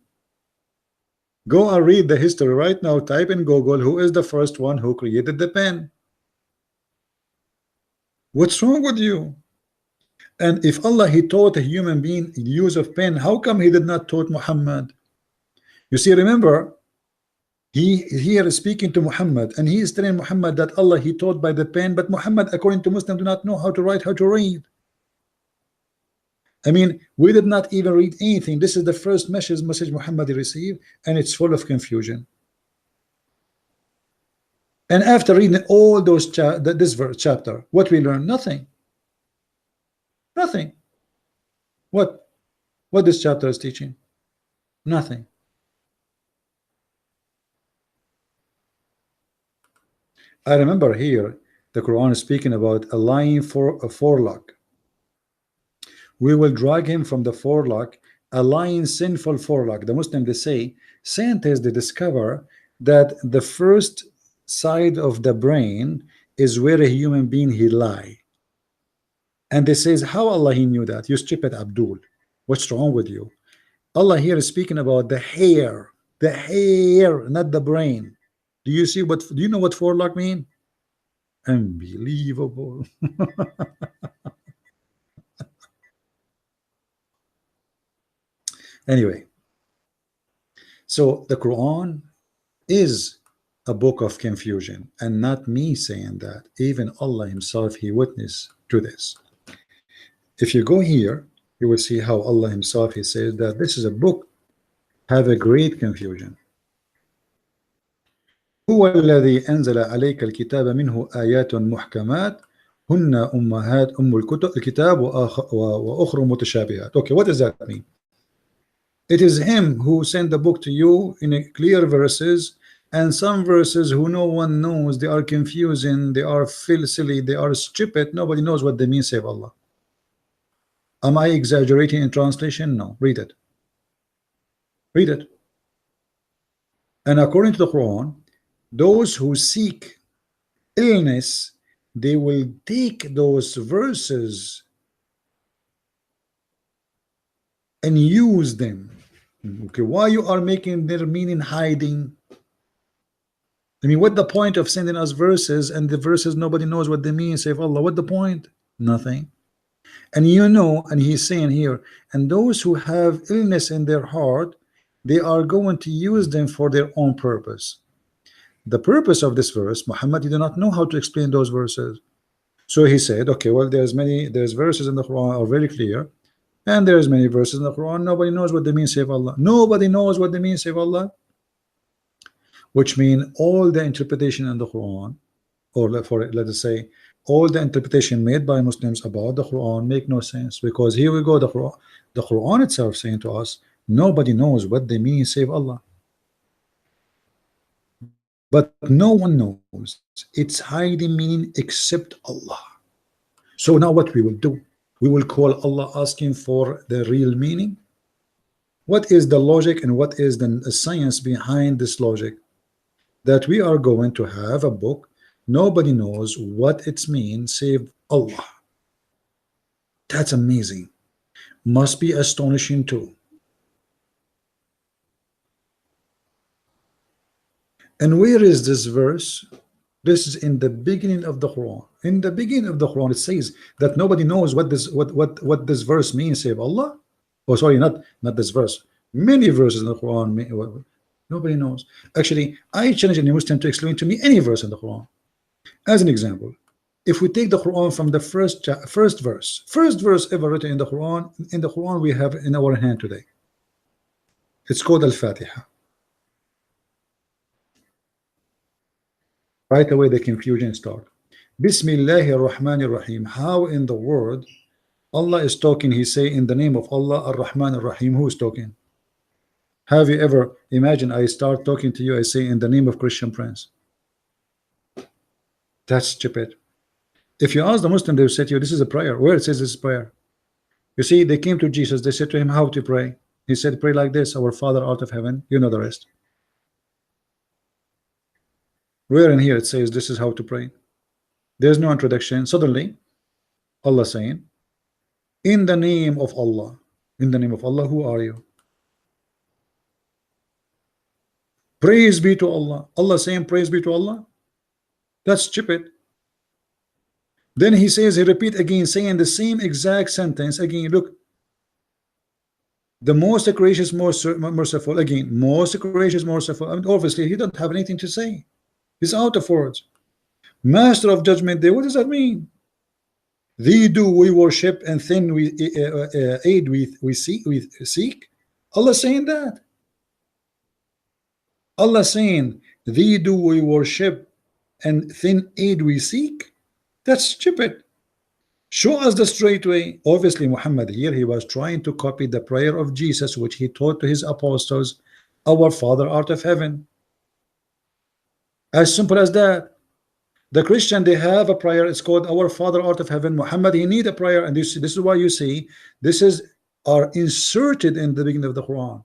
[SPEAKER 1] Go and read the history right now. Type in Google who is the first one who created the pen. What's wrong with you? And if Allah, he taught a human being the use of pen, how come he did not taught Muhammad? You see, remember, He here is speaking to Muhammad, and he is telling Muhammad that Allah he taught by the pen, but Muhammad, according to Muslim, do not know how to write, how to read. I mean, we did not even read anything. This is the first message Muhammad received, and it's full of confusion. And after reading all those this chapter, what we learn? Nothing. Nothing. What this chapter is teaching? Nothing. I remember here the Quran is speaking about a lion for a forelock. We will drag him from the forelock, a lion's sinful forelock. The Muslim, they say, scientists, they discover that the first side of the brain is where a human being he lie. And they says, how Allah he knew that? You stupid Abdul, what's wrong with you? Allah here is speaking about the hair, not the brain. Do you see what, do you know what forelock mean? Unbelievable. Anyway, so the Quran is a book of confusion, and not me saying that. Even Allah himself, he witnessed to this. If you go here, you will see how Allah himself, he says that this is a book have a great confusion. هو الذي أنزل عليك الكتاب منه آيات محكمات هن أمهات الكتاب وأخر متشابهات. Okay, what does that mean? It is him who sent the book to you in a clear verses, and some verses who no one knows, they are confusing, they are silly, they are stupid, nobody knows what they mean save Allah. Am I exaggerating in translation? No, read it. Read it. And according to the Quran, those who seek illness, they will take those verses and use them. Okay, why you are making their meaning hiding? I mean, what the point of sending us verses, and the verses nobody knows what they mean save Allah? What the point? Nothing. And you know, and he's saying here, and those who have illness in their heart, they are going to use them for their own purpose. The purpose of this verse, Muhammad, you do not know how to explain those verses. So he said, okay, well, there's verses in the Quran are very clear, and there's many verses in the Quran nobody knows what they mean save Allah. Nobody knows what they mean save Allah, which mean all the interpretation in the Quran, or for let us say all the interpretation made by Muslims about the Quran make no sense, because here we go, the Quran itself saying to us nobody knows what they mean save Allah. But no one knows its hiding meaning except Allah. So now what we will do, we will call Allah asking for the real meaning. What is the logic and what is the science behind this logic? That we are going to have a book nobody knows what it means save Allah. That's amazing. Must be astonishing too. And where is this verse? This is in the beginning of the Quran. In the beginning of the Quran, it says that nobody knows what this verse means save Allah. Oh, sorry, not this verse. Many verses in the Quran, nobody knows. Actually, I challenge any Muslim to explain to me any verse in the Quran. As an example, if we take the Quran from the first verse ever written in the Quran we have in our hand today. It's called Al-Fatiha. Right away the confusion starts. Bismillahir Rahmanir Rahim. How in the world Allah is talking? He say in the name of Allah Ar-Rahman Ar-Rahim. Who is talking? Have you ever imagined I start talking to you, I say in the name of Christian Prince? That's stupid. If you ask the Muslim, they will say to you, this is a prayer. Where it says this is prayer? You see, they came to Jesus, they said to him, how to pray? He said, pray like this, our Father out of heaven. You know the rest. Where in here it says this is how to pray? There's no introduction. Suddenly Allah saying, in the name of Allah. In the name of Allah, who are you? Praise be to Allah. Allah saying praise be to Allah. That's stupid. Then he says, he repeat again, saying the same exact sentence again. Look, The most gracious, most merciful. Again, most gracious, merciful. I mean, obviously, he don't have anything to say. He's out of words. Master of judgment day. What does that mean? Thee do we worship, and then we aid we seek. Allah saying that. Allah saying, thee do we worship, and then aid we seek. That's stupid. Show us the straight way. Obviously, Muhammad here, he was trying to copy the prayer of Jesus, which he taught to his apostles, our Father art of heaven. As simple as that. The Christian, they have a prayer. It's called our Father art of heaven. Muhammad, he need a prayer, and this is why you see this is are inserted in the beginning of the Quran.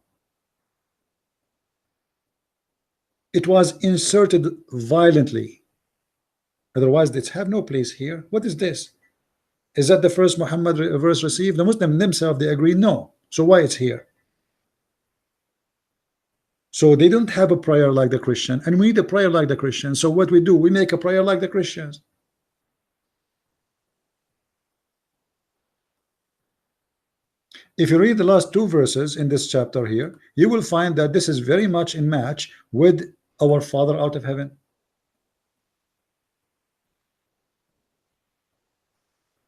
[SPEAKER 1] It was inserted violently. Otherwise, it's have no place here. What is this? Is that the first Muhammad verse received? The Muslim themselves, they agree no. So why it's here? So they don't have a prayer like the Christian, and we need a prayer like the Christian. So what we do, we make a prayer like the Christians. If you read the last two verses in this chapter here, you will find that this is very much in match with our Father out of heaven.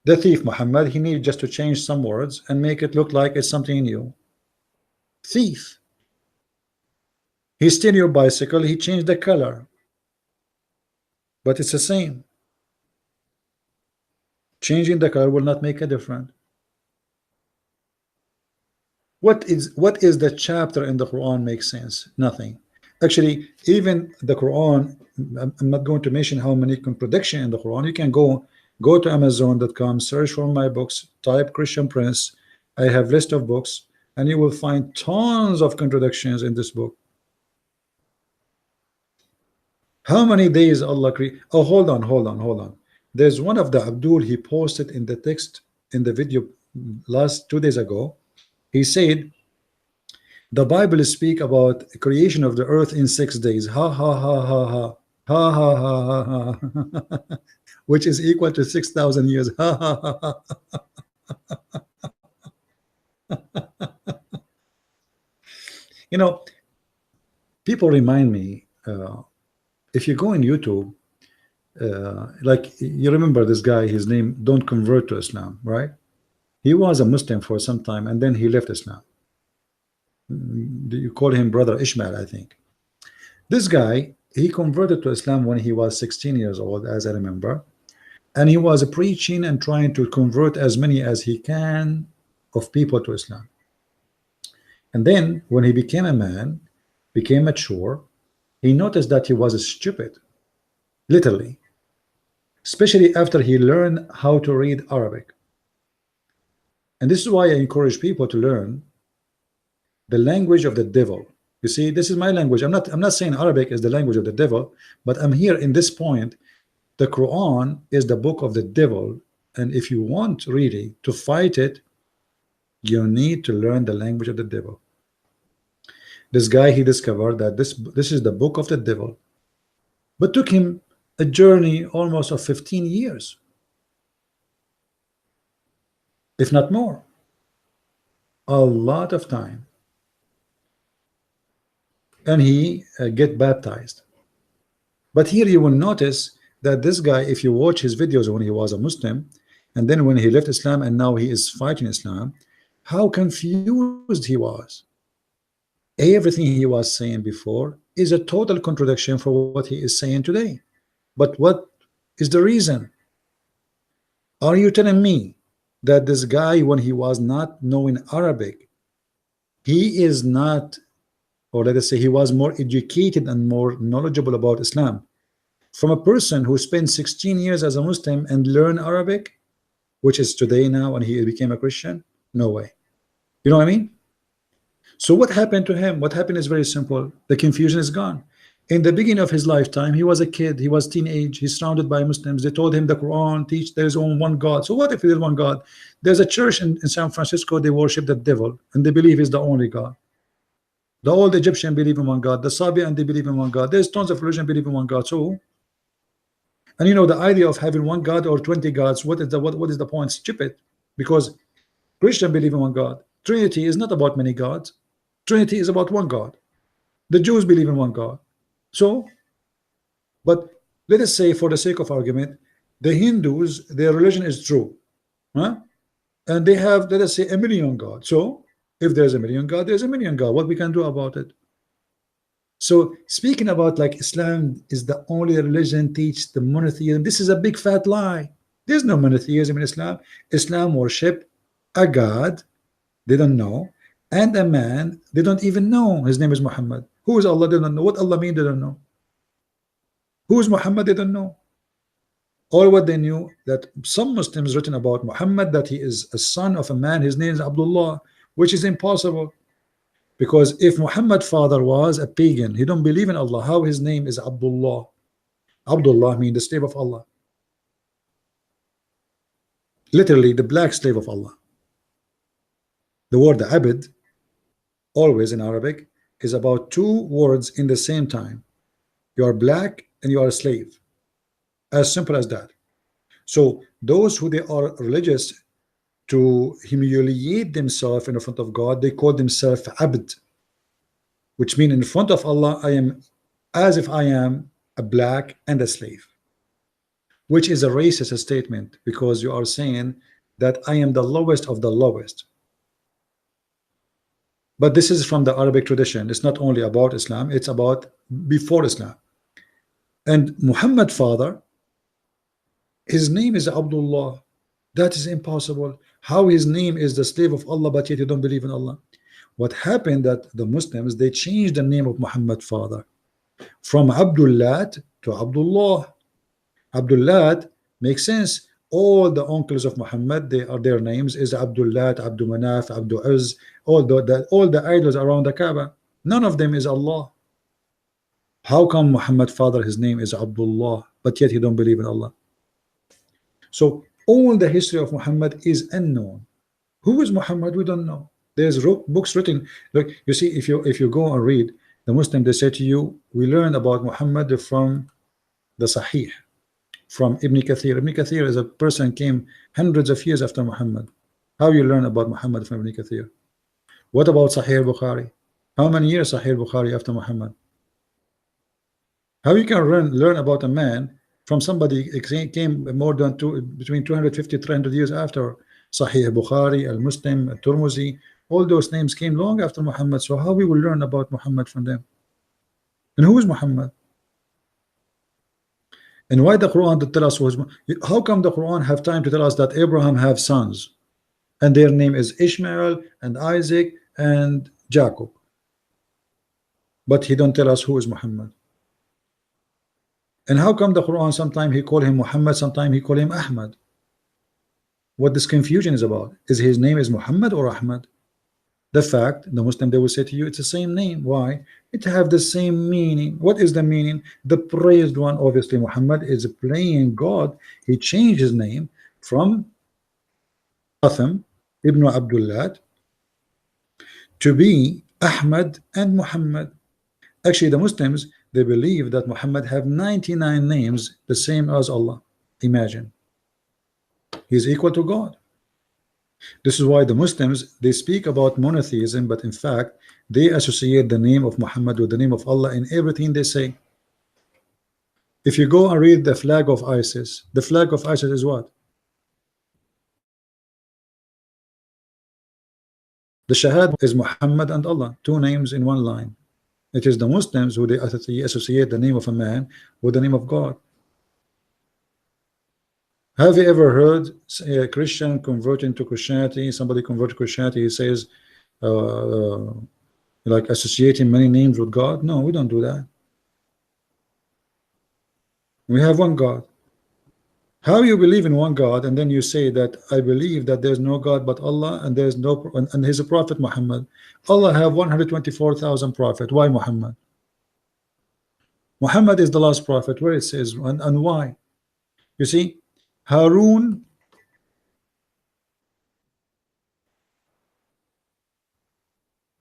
[SPEAKER 1] The thief Muhammad, he needs just to change some words and make it look like it's something new. Thief. He steal your bicycle, he changed the color, but it's the same. Changing the color will not make a difference. What is the chapter in the Quran makes sense? Nothing. Actually, even the Quran, I'm not going to mention how many contradictions in the Quran. You can go to Amazon.com, search for my books, type Christian Prince. I have list of books, and you will find tons of contradictions in this book. How many days Allah create? Oh, hold on. There's one of the Abdul, he posted in the text in the video last 2 days ago. He said the Bible speak about creation of the earth in 6 days. Ha ha ha ha ha ha ha ha ha ha, which is equal to 6,000 years. Ha ha ha ha. You know, people remind me. If you go in YouTube, like you remember this guy, his name Don't Convert to Islam, right? He was a Muslim for some time, and then he left Islam. You call him Brother Ishmael, I think. This guy, he converted to Islam when he was 16 years old, as I remember, and he was preaching and trying to convert as many as he can of people to Islam. And then when he became a man, became mature, he noticed that he was stupid, literally, especially after he learned how to read Arabic. And this is why I encourage people to learn the language of the devil. You see, this is my language. I'm not saying Arabic is the language of the devil, but I'm here in this point. The Quran is the book of the devil, and if you want really to fight it, you need to learn the language of the devil. This guy, he discovered that this is the book of the devil, but took him a journey almost of 15 years, if not more. A lot of time. And he get baptized. But here you will notice that this guy, if you watch his videos when he was a Muslim, and then when he left Islam and now he is fighting Islam, how confused he was. Everything he was saying before is a total contradiction for what he is saying today. But what is the reason? Are you telling me that this guy, when he was not knowing Arabic, he is not, or let us say he was more educated and more knowledgeable about Islam from a person who spent 16 years as a Muslim and learn Arabic, which is today now, and he became a Christian? No way. You know what I mean? So what happened to him? What happened is very simple. The confusion is gone. In the beginning of his lifetime, he was a kid, he was teenage, he's surrounded by Muslims. They told him the Quran teach there is only one God. So what if there is one God? There's a church in San Francisco, they worship the devil and they believe he's the only God. The old Egyptian believe in one God, the Sabian they believe in one God. There's tons of religion believe in one God. So, and you know, the idea of having one God or 20 gods, what is the point? Stupid. Because Christian believe in one God, Trinity is not about many gods. Trinity is about one God. The Jews believe in one God. So, but let us say, for the sake of argument, the Hindus, their religion is true, huh? And they have, let us say, a million gods. So, if there's a million God, there's a million God. What we can do about it? So, speaking about like Islam is the only religion teach the monotheism, this is a big fat lie. There's no monotheism in Islam. Islam worship a God they don't know, and a man they don't even know. His name is Muhammad. Who is Allah? They don't know. What Allah mean? They don't know. Who is Muhammad? They don't know. All what they knew that some Muslims written about Muhammad that he is a son of a man. His name is Abdullah, which is impossible. Because if Muhammad father was a pagan, he don't believe in Allah, how his name is Abdullah? Abdullah means the slave of Allah. Literally the black slave of Allah. The word abd always in Arabic is about two words in the same time. You are black and you are a slave. As simple as that. So those who they are religious to humiliate themselves in front of God, they call themselves abd, which means in front of Allah I am as if I am a black and a slave, which is a racist statement, because you are saying that I am the lowest of the lowest. But this is from the Arabic tradition. It's not only about Islam, it's about before Islam. And Muhammad father, his name is Abdullah. That is impossible. How his name is the slave of Allah, but yet you don't believe in Allah? What happened that the Muslims, they changed the name of Muhammad father from Abdullah to Abdullah. Abdullah makes sense. All the uncles of Muhammad, they are their names is Abdullah, Abdul Manaf, Abdul Uz, all the idols around the Kaaba. None of them is Allah. How come Muhammad father, his name is Abdullah, but yet he don't believe in Allah? So all the history of Muhammad is unknown. Who is Muhammad? We don't know. There's books written. Look, you see, if you go and read the Muslim, they say to you, we learn about Muhammad from the Sahih, from Ibn Kathir. Ibn Kathir is a person came hundreds of years after Muhammad. How you learn about Muhammad from Ibn Kathir? What about Sahih Bukhari? How many years Sahih Bukhari after Muhammad? How you can learn about a man from somebody came more than between 250 300 years after Sahih Bukhari, Al-Muslim, Al-Turmuzi, all those names came long after Muhammad. So how we will learn about Muhammad from them? And who is Muhammad? And why the Quran to tell us who is? How come the Quran have time to tell us that Abraham have sons and their name is Ishmael and Isaac and Jacob, but he don't tell us who is Muhammad? And how come the Quran sometimes he call him Muhammad, sometimes he call him Ahmad? What this confusion is about? Is his name is Muhammad or Ahmad? The fact, the Muslim, they will say to you, it's the same name. Why? It have the same meaning. What is the meaning? The praised one, obviously Muhammad is playing God. He changed his name from Qasim ibn Abdullah to be Ahmad and Muhammad. Actually, the Muslims, they believe that Muhammad have 99 names, the same as Allah. Imagine. He's equal to God. This is why the Muslims, they speak about monotheism, but in fact they associate the name of Muhammad with the name of Allah in everything they say. If you go and read the flag of ISIS, the flag of ISIS is what? The Shahad is Muhammad and Allah, two names in one line. It is the Muslims who they associate the name of a man with the name of God. Have you ever heard a Christian converting to Christianity? Somebody convert to Christianity, he says like associating many names with God? No, we don't do that. We have one God. How you believe in one God and then you say that I believe that there's no God but Allah and there's no and his prophet Muhammad? Allah have 124,000 prophets. Why Muhammad? Muhammad is the last prophet. Where it says and why? You see, Harun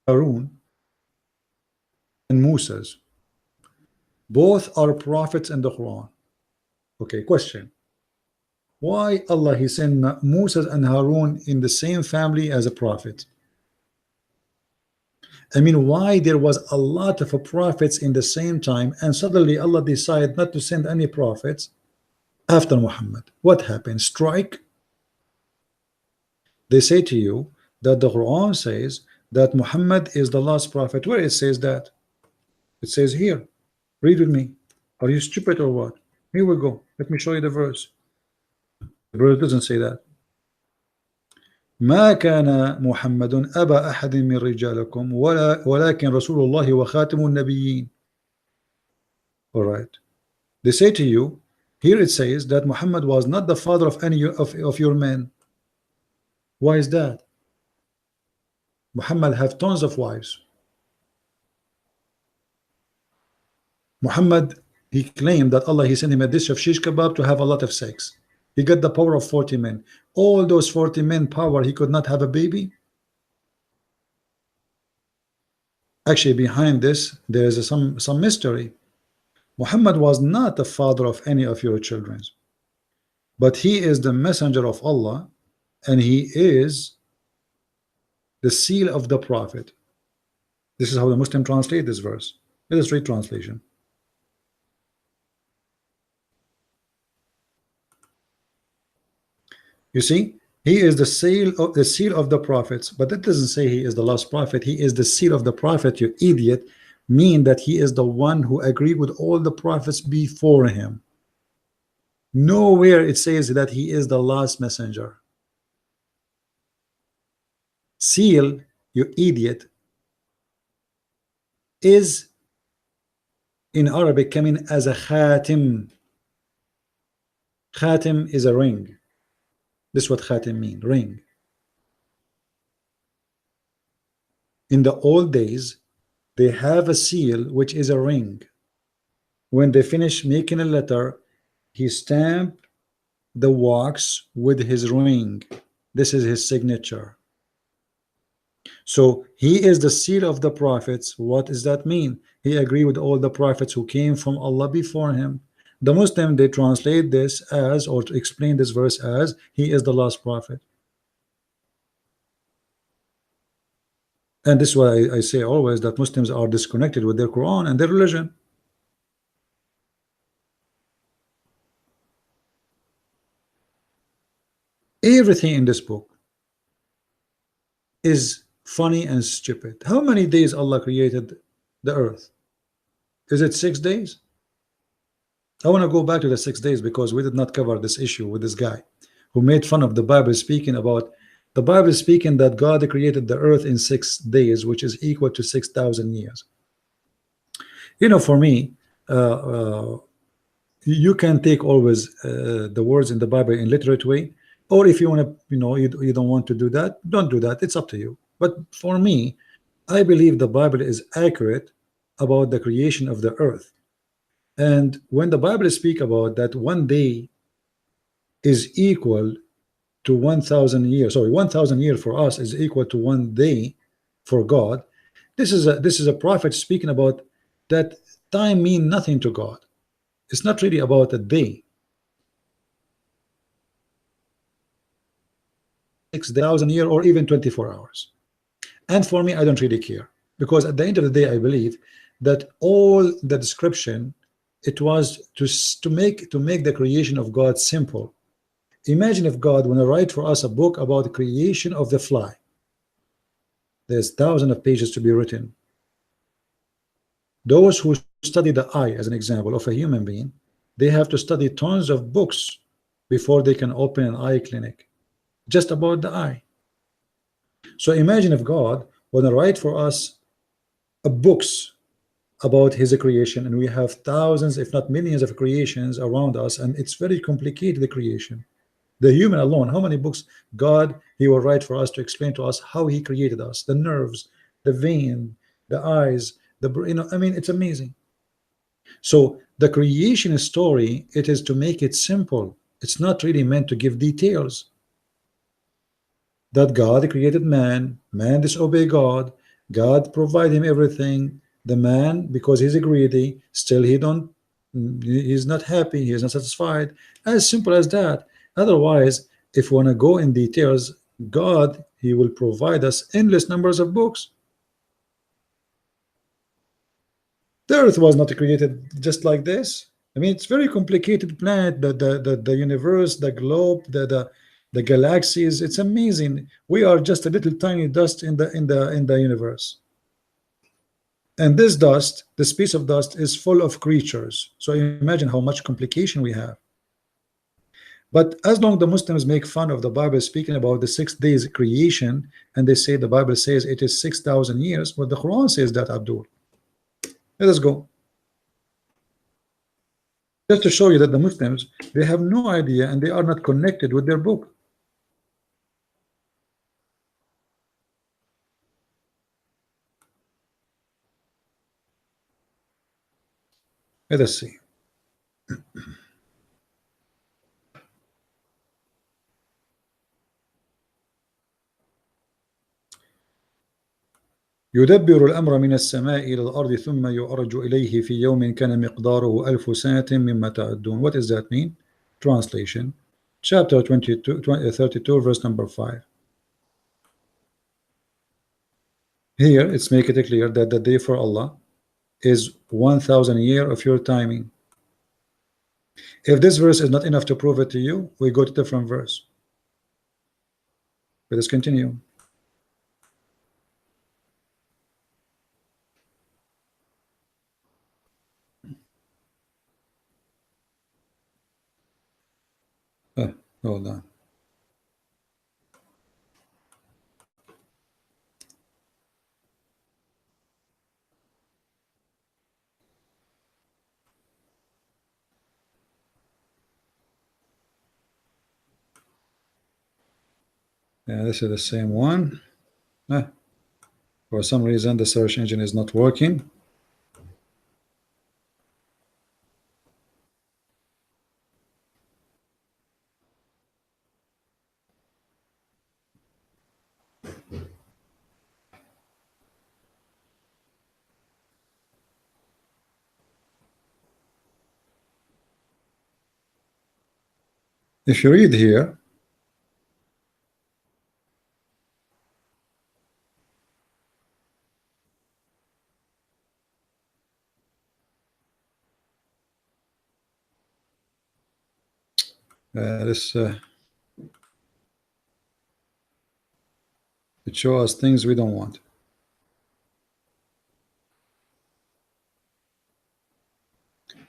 [SPEAKER 1] and Moses both are prophets in the Quran. Okay, question. Why Allah he sent Moses and Harun in the same family as a prophet? I mean, why there was a lot of prophets in the same time, and suddenly Allah decided not to send any prophets after Muhammad? What happened? Strike? They say to you that the Quran says that Muhammad is the last prophet. Where it says that? It says here. Read with me. Are you stupid or what? Here we go. Let me show you the verse. The verse doesn't say that. ما كان محمد أبا أحد من رجالكم ولكن رسول الله وخاتم النبيين. All right. They say to you, here it says that Muhammad was not the father of any of your men. Why is that? Muhammad have tons of wives. Muhammad, he claimed that Allah, he sent him a dish of shish kebab to have a lot of sex. He got the power of 40 men. All those 40 men power, he could not have a baby. Actually, behind this, there is some mystery. Muhammad was not the father of any of your children, but he is the messenger of Allah, and he is the seal of the prophet. This is how the Muslim translate this verse. Let us read translation. You see, he is the seal of the prophets, but that doesn't say he is the last prophet. He is the seal of the prophet, you idiot. Mean that he is the one who agreed with all the prophets before him. Nowhere it says that he is the last messenger. Seal, you idiot, is in Arabic coming as a khatim. Khatim is a ring. This is what khatim means, ring. In the old days, they have a seal which is a ring. When they finish making a letter, he stamped the wax with his ring. This is his signature. So he is the seal of the prophets. What does that mean? He agreed with all the prophets who came from Allah before him. The Muslim, they translate this as, or to explain this verse as, he is the last prophet. And this is why I say always that Muslims are disconnected with their Quran and their religion. Everything in this book is funny and stupid. How many days Allah created the earth? Is it 6 days? I want to go back to the 6 days because we did not cover this issue with this guy who made fun of the Bible, speaking about the Bible speaking that God created the earth in 6 days, which is equal to 6,000 years. You know, for me, you can take always the words in the Bible in literate way, or if you want to, you know, you don't want to do that, don't do that. It's up to you. But for me, I believe the Bible is accurate about the creation of the earth. And when the Bible speak about that one day is equal to 1,000 years, sorry, 1,000 years for us is equal to 1 day for God. This is a prophet speaking about that time mean nothing to God. It's not really about a day. 6,000 years or even 24 hours. And for me, I don't really care, because at the end of the day, I believe that all the description, it was to make the creation of God simple. Imagine if God want to write for us a book about the creation of the fly. There's thousands of pages to be written. Those who study the eye, as an example of a human being, they have to study tons of books before they can open an eye clinic just about the eye. So imagine if God want to write for us books about his creation, and we have thousands if not millions of creations around us, and it's very complicated, the creation. The human alone, how many books God he will write for us to explain to us how he created us, the nerves, the vein, the eyes, the brain. I mean, it's amazing. So the creation story, it is to make it simple. It's not really meant to give details. That God created man disobeyed God, God provide him everything. The man, because he's greedy, still he's not happy, he's not satisfied. As simple as that. Otherwise, if we want to go in details, God, he will provide us endless numbers of books. The Earth was not created just like this. I mean, it's very complicated planet. The universe, the globe, the galaxies. It's amazing. We are just a little tiny dust in the universe. And this dust, this piece of dust, is full of creatures. So imagine how much complication we have. But as long the Muslims make fun of the Bible speaking about the 6 days creation, and they say the Bible says it is 6,000 years, but the Quran says that, Abdul. Let us go. Just to show you that the Muslims, they have no idea and they are not connected with their book. Let us see. يدبر الأمر من السماء إلى الأرض ثم يعرج إليه في يوم كان مقداره 1000 سنة مما تعدون. What does that mean? Translation. Chapter 32, verse number 5. Here it's make it clear that the day for Allah is 1,000 year of your timing. If this verse is not enough to prove it to you, we go to different verse. Let us continue. Hold on. Yeah, this is the same one. For some reason, the search engine is not working. If you read here, this it shows us things we don't want.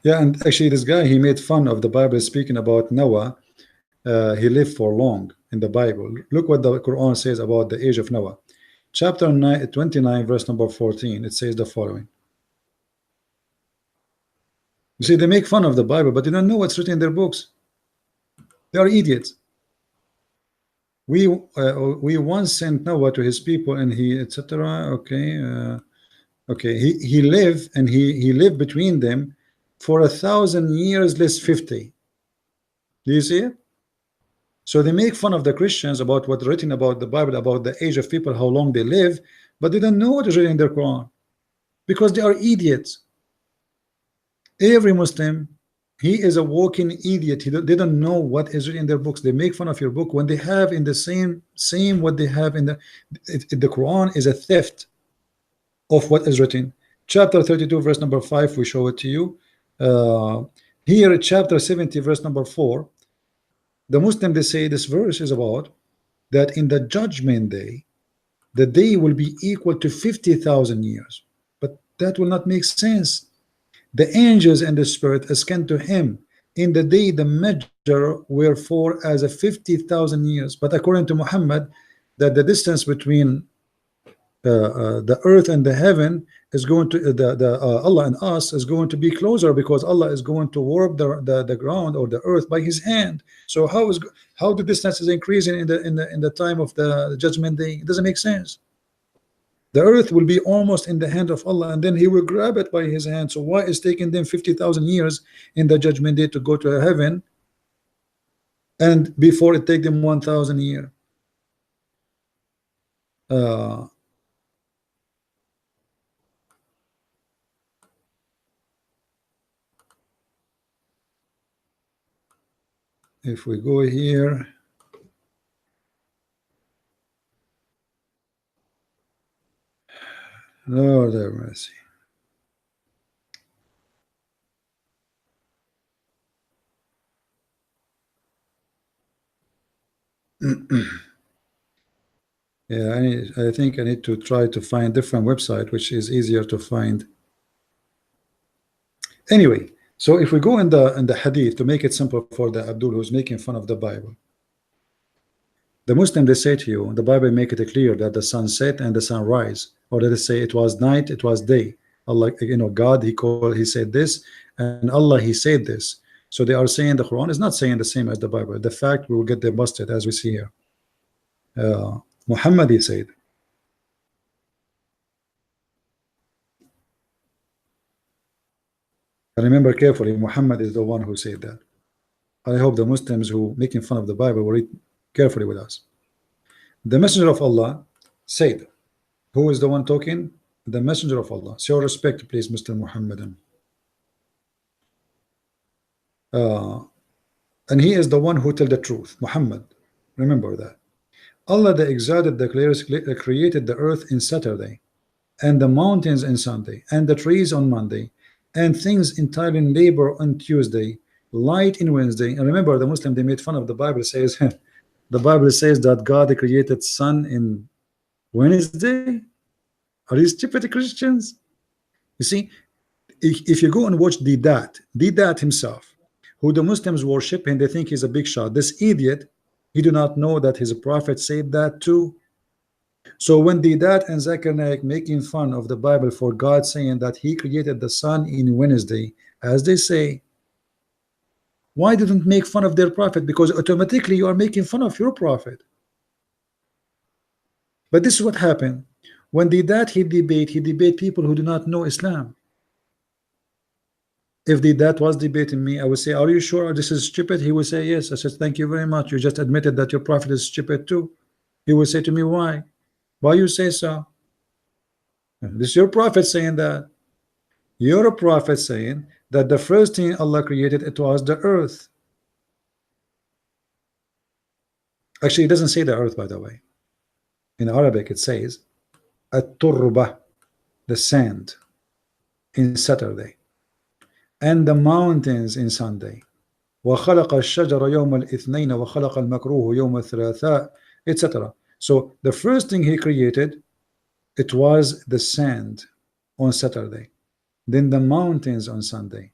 [SPEAKER 1] Yeah, and actually, this guy, he made fun of the Bible speaking about Noah. He lived for long in the Bible. Look what the Quran says about the age of Noah. Chapter 29, verse number 14. It says the following. You see, they make fun of the Bible, but they don't know what's written in their books. They are idiots. We once sent Noah to his people, and he etc. Okay, he lived, and he lived between them for 1,000 years less 50. Do you see it? So they make fun of the Christians about what's written about the Bible, about the age of people, how long they live, but they don't know what is written in their Quran because they are idiots. Every Muslim, he is a walking idiot. They don't know what is written in their books. They make fun of your book when they have in the same what they have in the Quran is a theft of what is written. Chapter 32, verse number 5, we show it to you. Here, chapter 70, verse number 4, the Muslim, they say this verse is about that in the judgment day, the day will be equal to 50,000 years. But that will not make sense. The angels and the spirit ascend to him in the day the measure wherefore as a 50,000 years. But according to Muhammad, that the distance between the earth and the heaven is going to Allah and us is going to be closer because Allah is going to warp the ground or the earth by his hand. So how the distance is increasing in the time of the judgment day? It doesn't make sense. The earth will be almost in the hand of Allah, and then he will grab it by his hand. So why is taking them 50,000 years in the judgment day to go to heaven, and before it take them 1,000 years? If we go here, Lord have mercy. Yeah, I think I need to try to find different website which is easier to find. Anyway, so if we go in the hadith to make it simple for the Abdul who's making fun of the Bible, the Muslim they say to you, the Bible make it clear that the sun set and the sun rise, or they say it was night, it was day. Allah, God, he said this, and Allah, he said this. So they are saying the Quran is not saying the same as the Bible. The fact we will get them busted as we see here. Muhammad, he said. Remember carefully, Muhammad is the one who said that. I hope the Muslims who making fun of the Bible will read carefully with us. The Messenger of Allah said, who is the one talking? The Messenger of Allah. Show respect, please, Mr. Muhammadan. And he is the one who tell the truth, Muhammad. Remember that. Allah the Exalted declares, created the earth in Saturday, and the mountains in Sunday, and the trees on Monday, and things entirely in labor on Tuesday, light in Wednesday. And remember, the Muslim, they made fun of the Bible, says the Bible says that God created sun in Wednesday. Are you stupid Christians? You see, if you go and watch Didat himself, who the Muslims worship and they think he's a big shot, this idiot, he do not know that his prophet said that too. So when Didat and Zakir Naik making fun of the Bible for God saying that he created the sun in Wednesday, as they say, why didn't make fun of their prophet? Because automatically you are making fun of your prophet. But this is what happened. When Didat he debate people who do not know Islam. If Didat was debating me, I would say, are you sure this is stupid? He would say, yes. I said, thank you very much. You just admitted that your prophet is stupid too. He would say to me, why? Why you say so? This is your prophet saying that. Your prophet saying that the first thing Allah created, it was the earth. Actually, it doesn't say the earth, by the way. In Arabic, it says at-turba, the sand, in Saturday, and the mountains in Sunday. وَخَلَقَ الشَّجَرَ يَوْمَ الْإِثْنَيْنَ وَخَلَقَ الْمَكْرُوهُ يَوْمَ الثُّلَاثَاءِ, etc. So the first thing he created, it was the sand on Saturday, then the mountains on Sunday,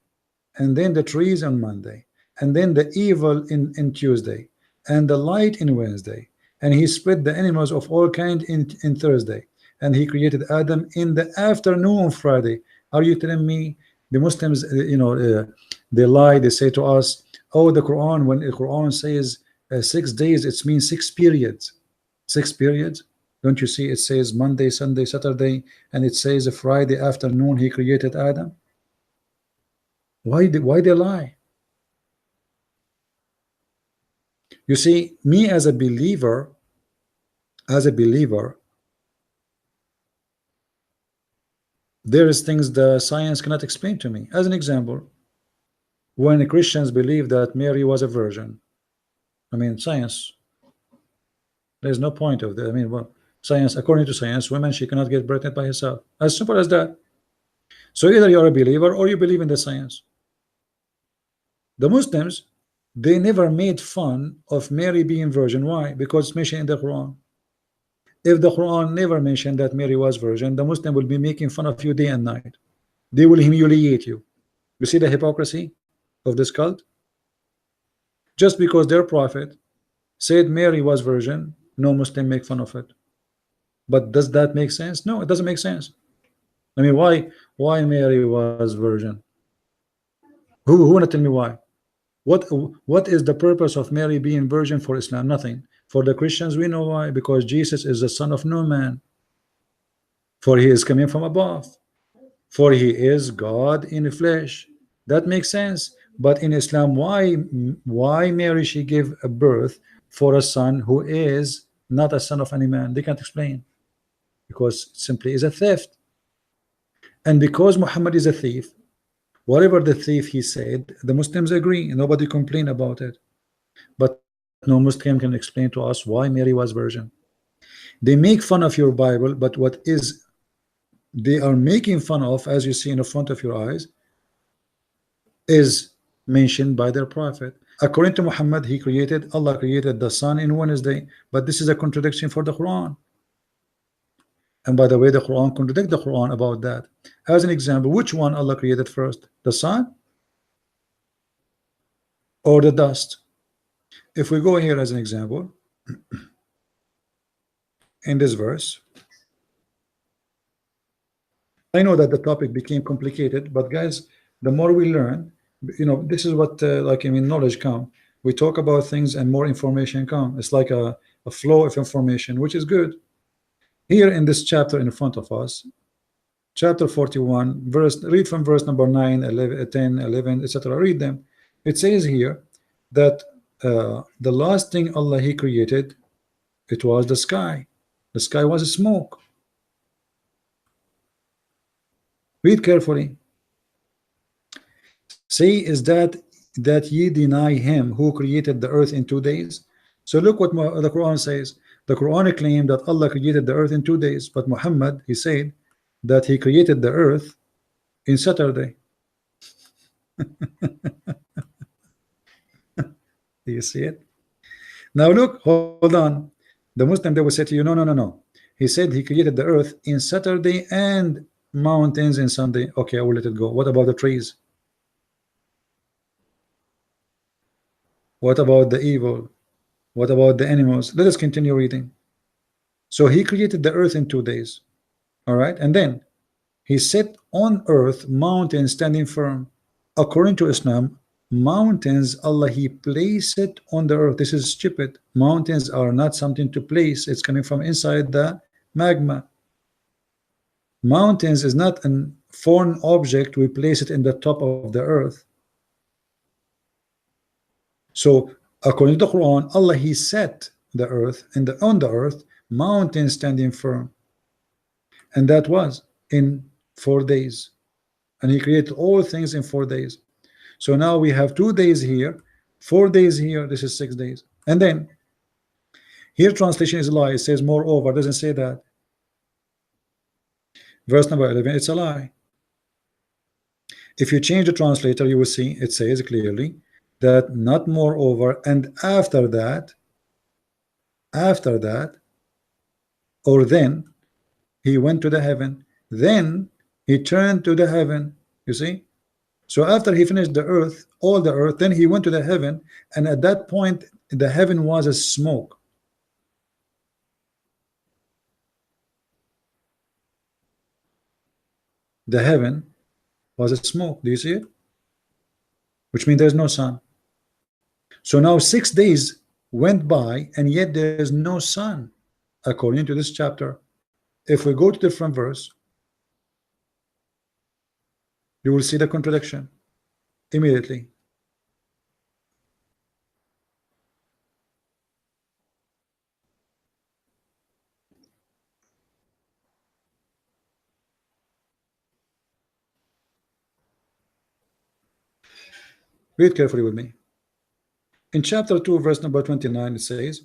[SPEAKER 1] and then the trees on Monday, and then the evil in Tuesday, and the light in Wednesday, and he spread the animals of all kind in Thursday, and he created Adam in the afternoon on Friday. Are you telling me the Muslims, they lie, they say to us, oh, the Quran, when the Quran says 6 days, it means 6 periods. 6 periods? Don't you see it says Monday, Sunday, Saturday, and it says Friday afternoon he created Adam? Why they lie? You see, me as a believer, there is things the science cannot explain to me. As an example, when Christians believe that Mary was a virgin, I mean, science, there's no point of that. I mean, well, science, according to science, women, she cannot get pregnant by herself. As simple as that. So either you're a believer or you believe in the science. The Muslims, they never made fun of Mary being virgin. Why? Because it's mentioned in the Quran. If the Quran never mentioned that Mary was virgin, the Muslim will be making fun of you day and night. They will humiliate you. You see the hypocrisy of this cult? Just because their prophet said Mary was virgin, no Muslim make fun of it. But does that make sense? No, it doesn't make sense. I mean, why Mary was virgin? Who wanna tell me why? What is the purpose of Mary being virgin for Islam? Nothing. For the Christians, we know why. Because Jesus is the son of no man. For he is coming from above. For he is God in the flesh. That makes sense. But in Islam, why Mary she gave a birth for a son who is not a son of any man? They can't explain. Because it simply is a theft. And because Muhammad is a thief, whatever the thief he said, the Muslims agree, and nobody complain about it. But no Muslim can explain to us why Mary was virgin. They make fun of your Bible, but what is they are making fun of, as you see in the front of your eyes, is mentioned by their prophet. According to Muhammad, Allah created the sun in Wednesday, but this is a contradiction for the Quran. And by the way, the Quran contradicts the Quran about that. As an example, which one Allah created first, the sun or the dust? If we go here as an example, in this verse, I know that the topic became complicated, but guys, the more we learn, this is what like, I mean, knowledge come. We talk about things and more information come. It's like a flow of information, which is good. Here in this chapter in front of us, chapter 41, read from verse number 9, 11, 10, 11, etc. Read them. It says here that the last thing Allah He created, it was the sky. The sky was smoke. Read carefully. Say, is that ye deny Him who created the earth in 2 days? So look what the Quran says. The Quran claimed that Allah created the earth in 2 days, but Muhammad, he said that he created the earth in Saturday. Do you see it? Now look, hold on. The Muslim, they will say to you, no, no, no, no. He said he created the earth in Saturday and mountains in Sunday. Okay, I will let it go. What about the trees? What about the evil? What about the animals? Let us continue reading. So he created the earth in 2 days. All right, and then he set on earth mountains standing firm. According to Islam, mountains, Allah He placed it on the earth. This is stupid. Mountains are not something to place. It's coming from inside the magma. Mountains is not a foreign object. We place it in the top of the earth. So according to the Quran, Allah He set the earth and on the earth mountains standing firm, and that was in 4 days, and He created all things in 4 days. So now we have 2 days here, 4 days here. This is 6 days. And then here translation is a lie. It says moreover. It doesn't say that. Verse number 11, it's a lie. If you change the translator, you will see it says clearly that not moreover, and after that, or then he went to the heaven, then he turned to the heaven. You see? So after he finished the earth, all the earth, then he went to the heaven, and at that point the heaven was a smoke. The heaven was a smoke. Do you see it? Which means there's no sun. So now 6 days went by, and yet there is no sun, according to this chapter. If we go to the different verse, you will see the contradiction immediately. Read carefully with me. In chapter 2, verse number 29, it says,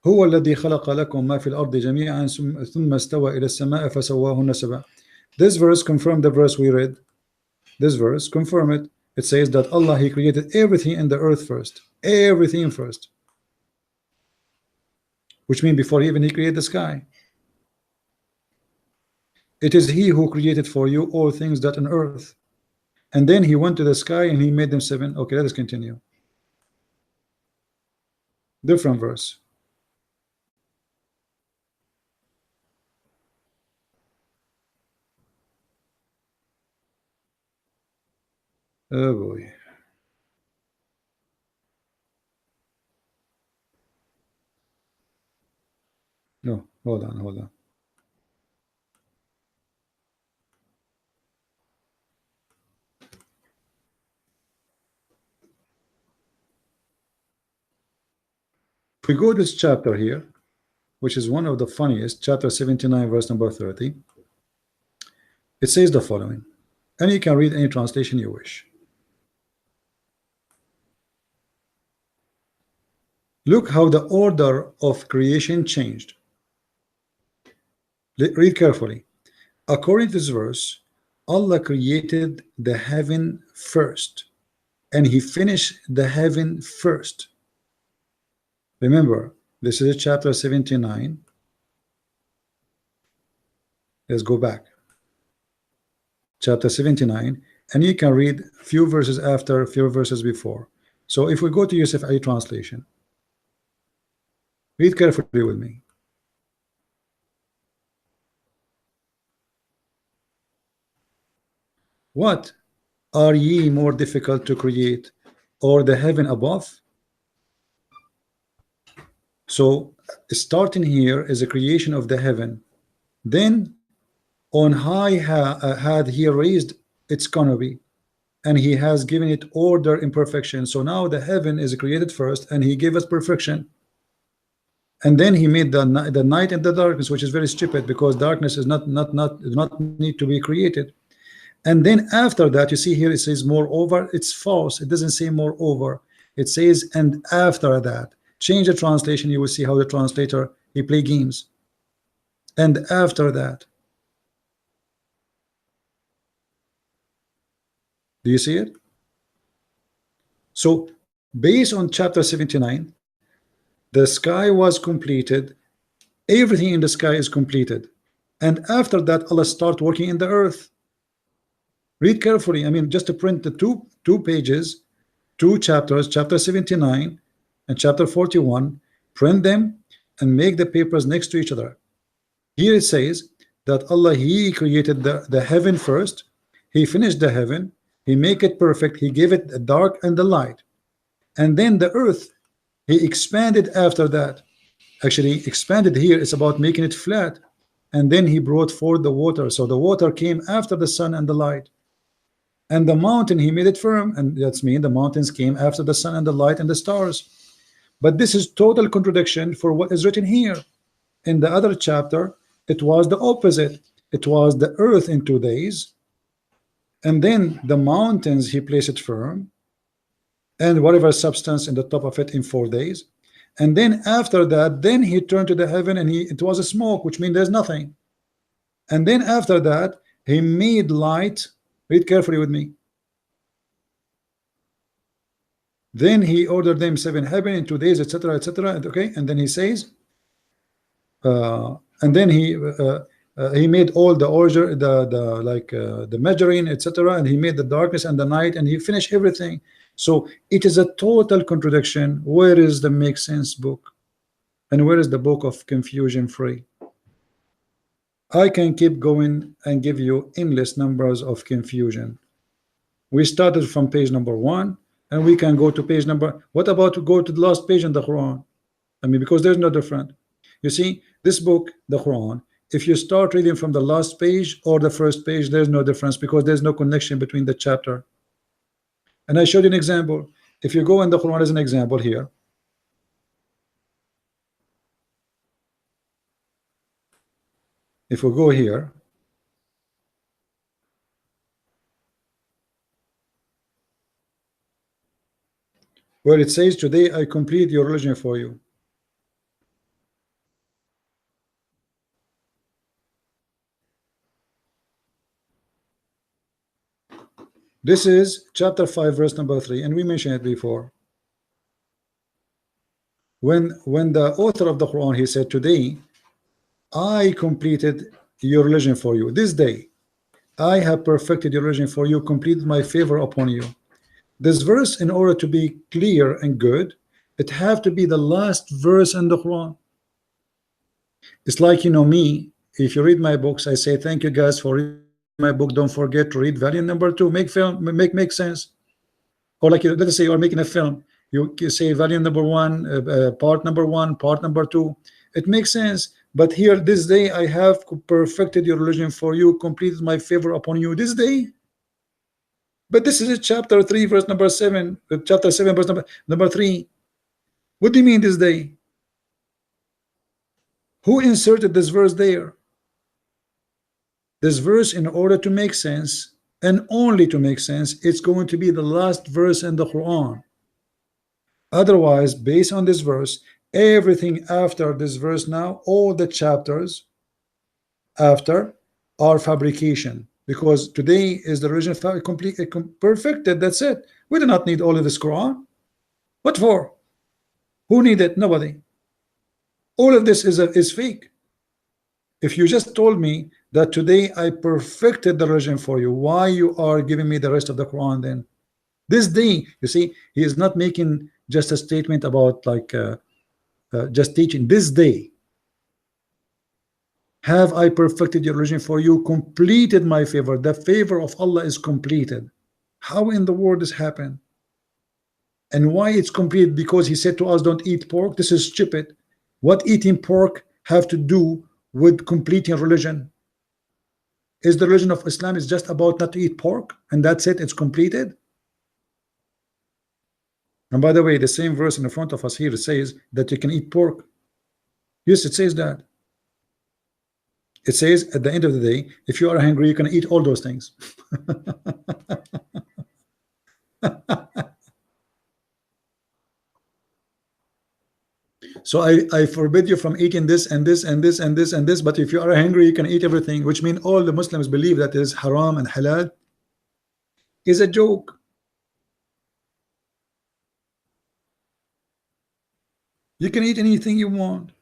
[SPEAKER 1] هو الذي خلق لكم ما في الأرض جميعا ثم استوى إلى السماء فسواهن سبع. This verse confirmed the verse we read. This verse confirm it. It says that Allah He created everything in the earth first. Everything first. Which means before even He created the sky. It is He who created for you all things that on earth. And then He went to the sky and He made them 7. Okay, let us continue. Different verse. Oh boy. No, hold on. If we go to this chapter here, which is one of the funniest, chapter 79, verse number 30, it says the following, and you can read any translation you wish. Look how the order of creation changed. Read carefully. According to this verse, Allah created the heaven first. and he finished the heaven first. Remember, this is chapter 79. Let's go back. Chapter 79, and you can read a few verses after, a few verses before. So if we go to Yusuf Ali translation, read carefully with me. What are ye more difficult to create, or the heaven above? So starting here is a creation of the heaven. Then on high had he raised its canopy, and he has given it order in perfection. So now the heaven is created first, and he gave us perfection. And then he made the night and the darkness, which is very stupid, because darkness is not need to be created. And then after that, you see here it says moreover. It's false. It doesn't say moreover. It says and after that. Change the translation, you will see how the translator, he play games. And after that. Do you see it? So based on chapter 79, the sky was completed. Everything in the sky is completed. And after that, Allah start working in the earth. Read carefully. I mean, just to print the two pages, two chapters, chapter 79 and chapter 41, print them and make the papers next to each other. Here it says that Allah, he created the heaven first. He finished the heaven. He make it perfect. He gave it the dark and the light. And then the earth, he expanded after that. Actually, expanded here is about making it flat. And then he brought forth the water. So the water came after the sun and the light. And the mountain, he made it firm. And that's mean the mountains came after the sun and the light and the stars. But this is total contradiction for what is written here. In the other chapter, it was the opposite. It was the earth in 2 days. And then the mountains, he placed it firm. And whatever substance in the top of it in 4 days. And then after that, then he turned to the heaven, and it was a smoke, which means there's nothing. And then after that, he made light. Read carefully with me. Then he ordered them 7 heaven in 2 days, etc., etc. Okay, and then he says, and then he made all the order, the measuring, etc., and he made the darkness and the night, and he finished everything. So it is a total contradiction. Where is the make sense book, and where is the book of confusion free? I can keep going and give you endless numbers of confusion. We started from page number 1, and we can go to page number. What about to go to the last page in the Quran? I mean, because there's no different. You see, this book, the Quran, if you start reading from the last page or the first page, there's no difference, because there's no connection between the chapter. And I showed you an example. If you go in the Quran as an example here, if we go here, where it says, today I complete your religion for you. This is chapter 5, verse number 3, and we mentioned it before. When the author of the Quran, he said, today I completed your religion for you. This day I have perfected your religion for you, completed my favor upon you. This verse, in order to be clear and good, it have to be the last verse in the Quran. It's like, you know, me, if you read my books, I say thank you guys for reading my book. Don't forget to read volume number 2. Make sense. Or like, let us say you're making a film, you say volume number 1, part number 1, part number 2. It makes sense. But here, this day I have perfected your religion for you, completed my favor upon you this day. But this is chapter 3, verse number 7, chapter 7, verse number 3. What do you mean this day? Who inserted this verse there? This verse, in order to make sense, and only to make sense, it's going to be the last verse in the Quran. Otherwise, based on this verse, everything after this verse now, all the chapters after are fabrication, because today is the original complete perfected. That's it. We do not need all of this Quran. What for? Who need it? Nobody. All of this is fake. If you just told me that today I perfected the religion for you, why you are giving me the rest of the Quran then? This day, you see, he is not making just a statement about like just teaching. This day, have I perfected your religion for you, completed my favor. The favor of Allah is completed. How in the world this happen? And why it's complete? Because he said to us, don't eat pork. This is stupid. What eating pork have to do with completing religion? Is the religion of Islam is just about not to eat pork and that's it, it's completed? And by the way, the same verse in the front of us here says that you can eat pork. Yes, it says that. It says at the end of the day, if you are hungry, you can eat all those things. So I forbid you from eating this and this and this and this and this, but if you are hungry, you can eat everything, which means all the Muslims believe that is haram and halal is a joke. You can eat anything you want.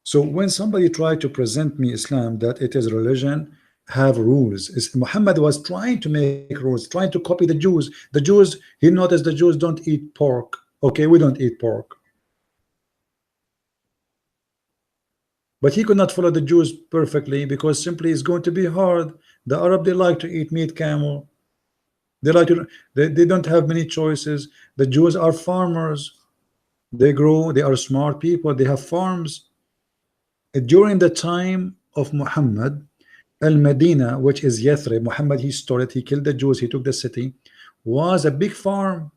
[SPEAKER 1] So when somebody tried to present me Islam that it is religion have rules, Muhammad was trying to make rules, trying to copy the Jews. The Jews, he noticed the Jews don't eat pork. Okay, we don't eat pork. But he could not follow the Jews perfectly because simply it's going to be hard. The Arab, they like to eat meat camel. They like to, they don't have many choices. The Jews are farmers. They grow, they are smart people, they have farms. During the time of Muhammad, Al-Medina, which is Yathrib, Muhammad, he stole it, he killed the Jews, he took the city, was a big farm.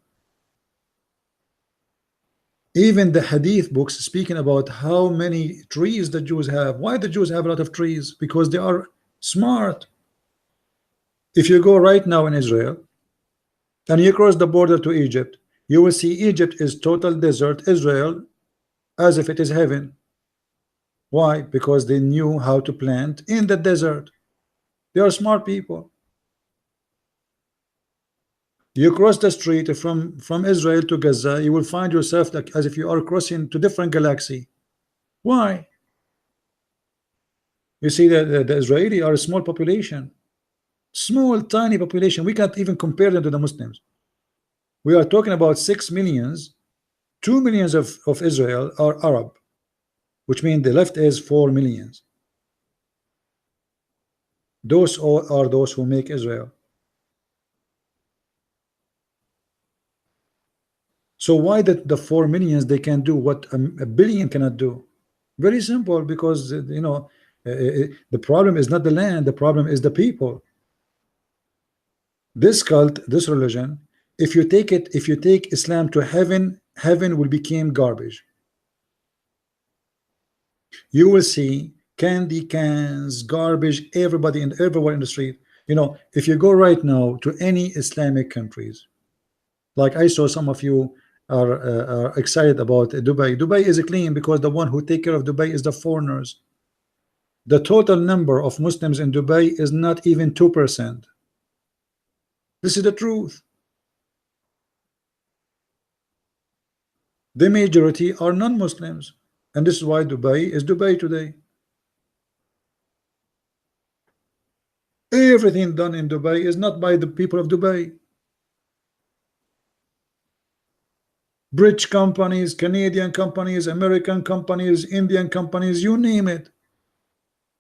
[SPEAKER 1] Even the hadith books speaking about how many trees the Jews have. Why the Jews have a lot of trees? Because they are smart. If you go right now in Israel and you cross the border to Egypt, you will see Egypt is total desert, Israel as if it is heaven. Why? Because they knew how to plant in the desert. They are smart people. You cross the street from Israel to Gaza, you will find yourself like as if you are crossing to different galaxy. Why? You see that the Israeli are a small population, small tiny population. We can't even compare them to the Muslims. We are talking about 6 millions. 2 millions of Israel are Arab, which means the left is 4 millions. Those all are those who make Israel. So why the 4 millions they can do what a billion cannot do? Very simple, because you know the problem is not the land, the problem is the people. This cult, this religion, if you take Islam to heaven, heaven will become garbage. You will see candy cans, garbage, everybody and everywhere in the street. You know, if you go right now to any Islamic countries, like I saw some of you are excited about Dubai. Dubai is clean because the one who take care of Dubai is the foreigners. The total number of Muslims in Dubai is not even 2%. This is the truth. The majority are non-Muslims, and this is why Dubai is Dubai today. Everything done in Dubai is not by the people of Dubai. British companies, Canadian companies, American companies, Indian companies, you name it.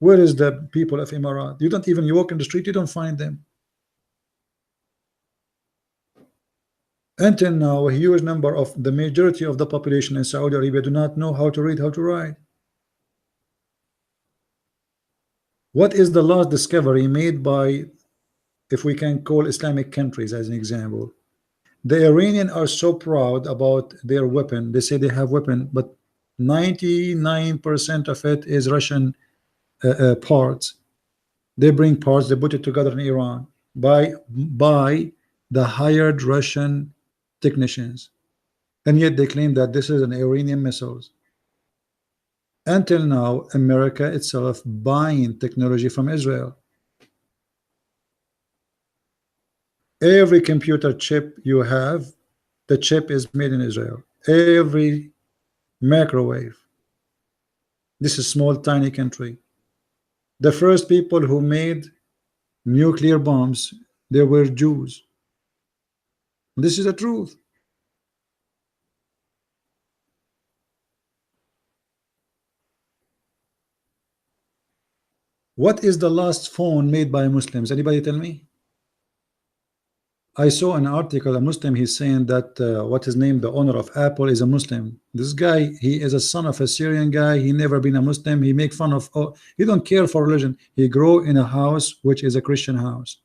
[SPEAKER 1] Where is the people of Emirat? You don't even, you walk in the street, you don't find them. Until now, a huge number of the majority of the population in Saudi Arabia do not know how to read, how to write. What is the last discovery made by, if we can call Islamic countries as an example? The Iranians are so proud about their weapon. They say they have weapon, but 99% of it is Russian parts. They bring parts, they put it together in Iran by the hired Russian technicians, and yet they claim that this is an Iranian missiles. Until now, America itself buying technology from Israel. Every computer chip you have, the chip is made in Israel. Every microwave. This is small, tiny country. The first people who made nuclear bombs, they were Jews. This is the truth. What is the last phone made by Muslims? Anybody tell me? I saw an article, a Muslim, he's saying that what his name, the owner of Apple, is a Muslim. This guy, he is a son of a Syrian guy. He never been a Muslim. He make fun of, oh, he don't care for religion. He grew in a house which is a Christian house,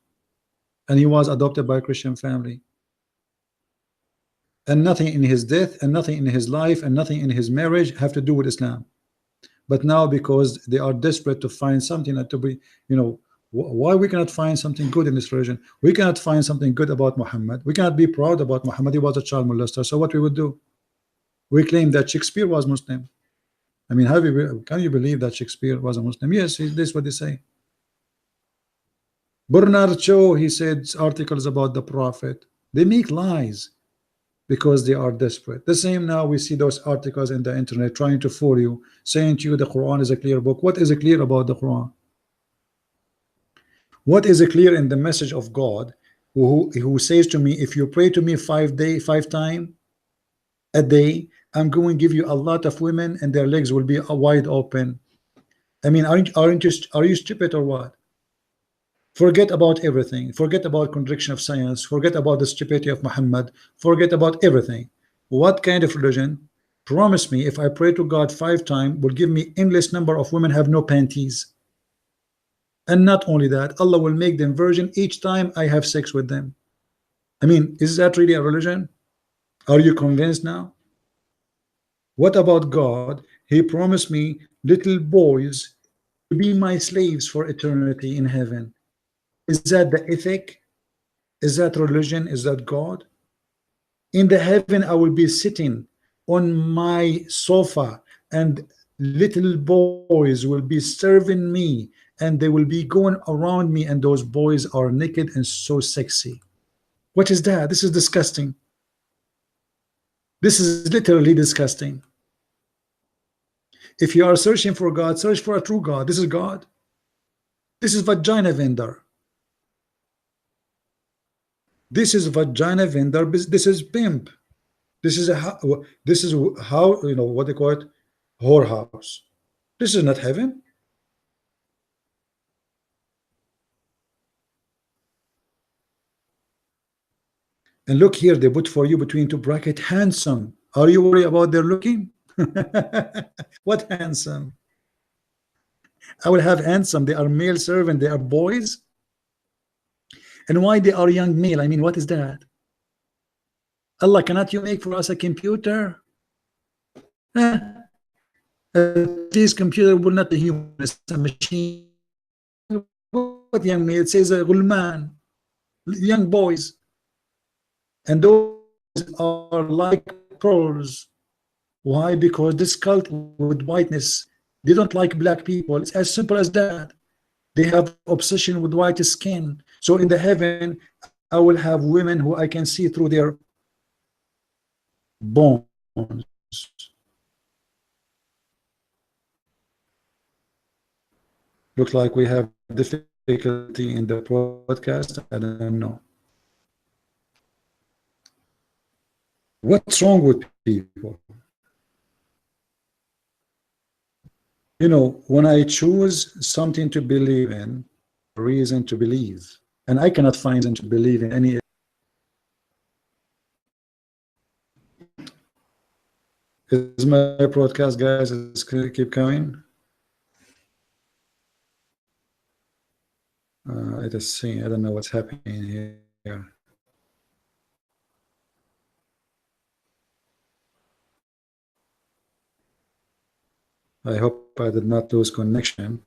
[SPEAKER 1] and he was adopted by a Christian family. And nothing in his death, and nothing in his life, and nothing in his marriage have to do with Islam. But now, because they are desperate to find something that to be, you know, why we cannot find something good in this religion? We cannot find something good about Muhammad. We cannot be proud about Muhammad. He was a child molester. So what we would do? We claim that Shakespeare was Muslim. I mean, can you believe that Shakespeare was a Muslim? Yes, this is what they say. Bernard Shaw, he said articles about the Prophet. They make lies because they are desperate. The same now we see those articles in the internet trying to fool you, saying to you the Quran is a clear book. What is clear about the Quran? What is clear in the message of God, who says to me, if you pray to me 5 times a day, I'm going to give you a lot of women and their legs will be wide open. I mean, are you stupid or what? Forget about everything. Forget about contradiction of science. Forget about the stupidity of Muhammad. Forget about everything. What kind of religion promise me if I pray to God 5 times will give me endless number of women have no panties? And not only that, Allah will make them virgin each time I have sex with them. I mean, is that really a religion? Are you convinced now? What about God? He promised me little boys to be my slaves for eternity in heaven. Is that the ethic? Is that religion? Is that God? In the heaven, I will be sitting on my sofa, and little boys will be serving me, and they will be going around me, and those boys are naked and so sexy. What is that? This is disgusting. This is literally disgusting. If you are searching for God, search for a true God. This is God. This is vagina vendor. This is vagina vendor. This is pimp. This is how you know what they call it, whorehouse. This is not heaven. And look here, they put for you between two bracket handsome. Are you worried about their looking? What handsome? I will have handsome. They are male servant. They are boys. And why they are young male? I mean, what is that? Allah, cannot you make for us a computer? This computer will not be human. It's a machine. What young male? It says a gulman, young boys. And those are like pearls. Why? Because this cult with whiteness, they don't like black people. It's as simple as that. They have obsession with white skin. So in the heaven, I will have women who I can see through their bones. Look like we have difficulty in the podcast. I don't know. What's wrong with people? You know, when I choose something to believe in, reason to believe, and I cannot find reason to believe in any. Is my broadcast, guys, is keep coming? It is seeing. I don't know what's happening here. I hope I did not lose connection.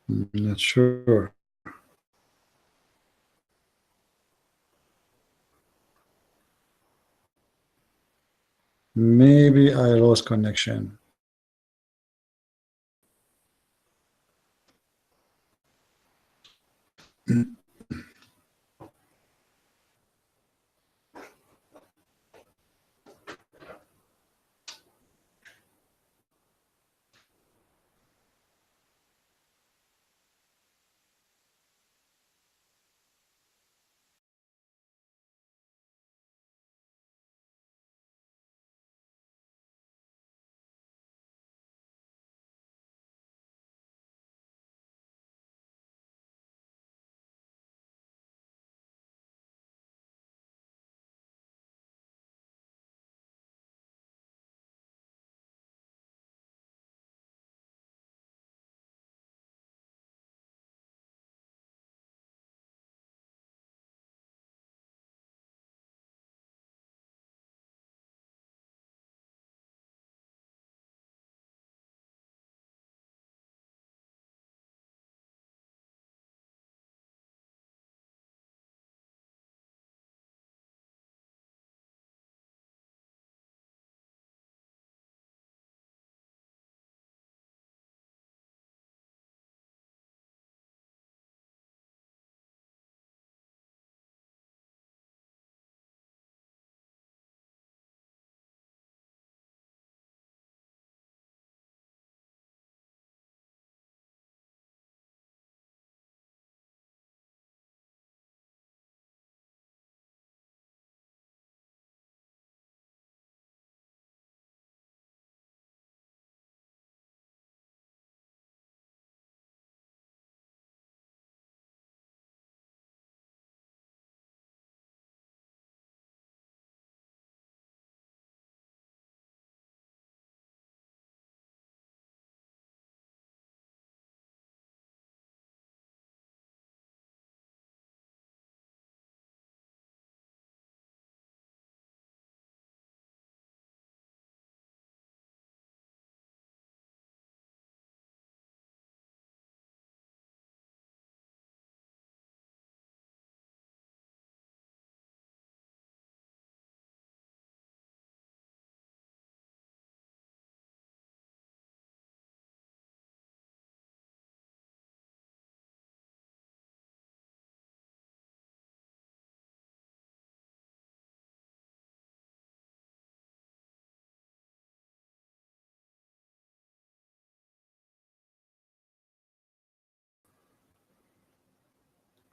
[SPEAKER 1] I'm not sure. Maybe I lost connection.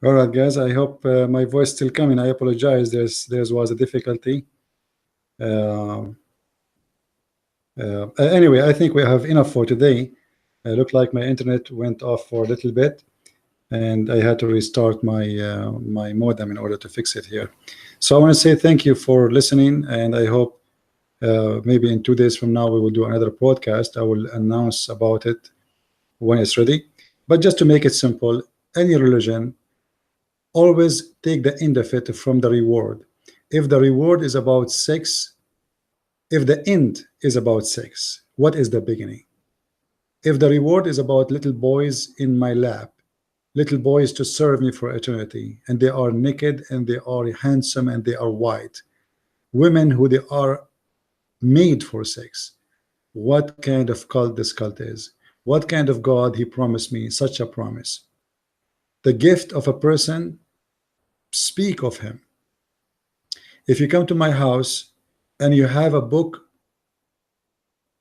[SPEAKER 1] All right, guys. I hope my voice still coming. I apologize. There was a difficulty. Uh, anyway, I think we have enough for today. Looked like my internet went off for a little bit, and I had to restart my modem in order to fix it here. So I want to say thank you for listening, and I hope maybe in 2 days from now we will do another podcast. I will announce about it when it's ready. But just to make it simple, any religion always take the end of it from the reward. If the reward is about sex, if the end is about sex, what is the beginning? If the reward is about little boys in my lap, little boys to serve me for eternity, and they are naked and they are handsome and they are white, women who they are made for sex, what kind of cult this cult is? What kind of God he promised me such a promise? The gift of a person, speak of him. If you come to my house and you have a book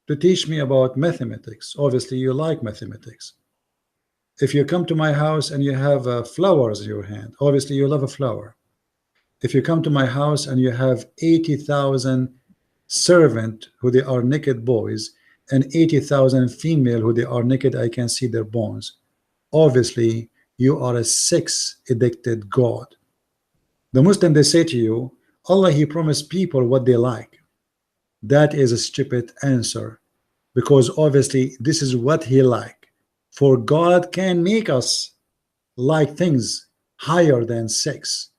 [SPEAKER 1] to teach me about mathematics, obviously you like mathematics. If you come to my house and you have flowers in your hand, obviously you love a flower. If you come to my house and you have 80,000 servant who they are naked boys and 80,000 female who they are naked, I can see their bones, obviously you are a sex addicted God. The Muslim, they say to you, Allah, he promised people what they like. That is a stupid answer, because obviously this is what he like. For God can make us like things higher than sex.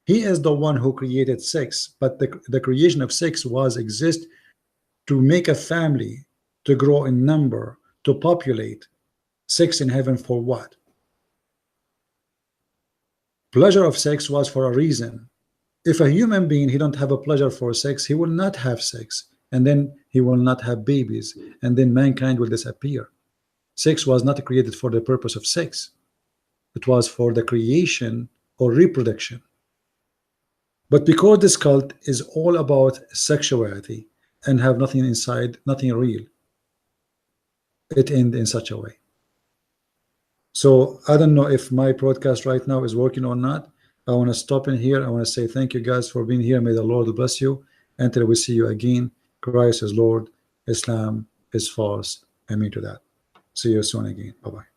[SPEAKER 1] He is the one who created sex, but the creation of sex was exist to make a family, to grow in number, to populate. Sex in heaven for what? Pleasure of sex was for a reason. If a human being, he don't have a pleasure for sex, he will not have sex, and then he will not have babies, and then mankind will disappear. Sex was not created for the purpose of sex. It was for the creation or reproduction. But because this cult is all about sexuality and have nothing inside, nothing real, it ended in such a way. So I don't know if my broadcast right now is working or not. I want to stop in here. I want to say thank you guys for being here. May the Lord bless you. Until we see you again, Christ is Lord, Islam is false. Amen to that. See you soon again. Bye-bye.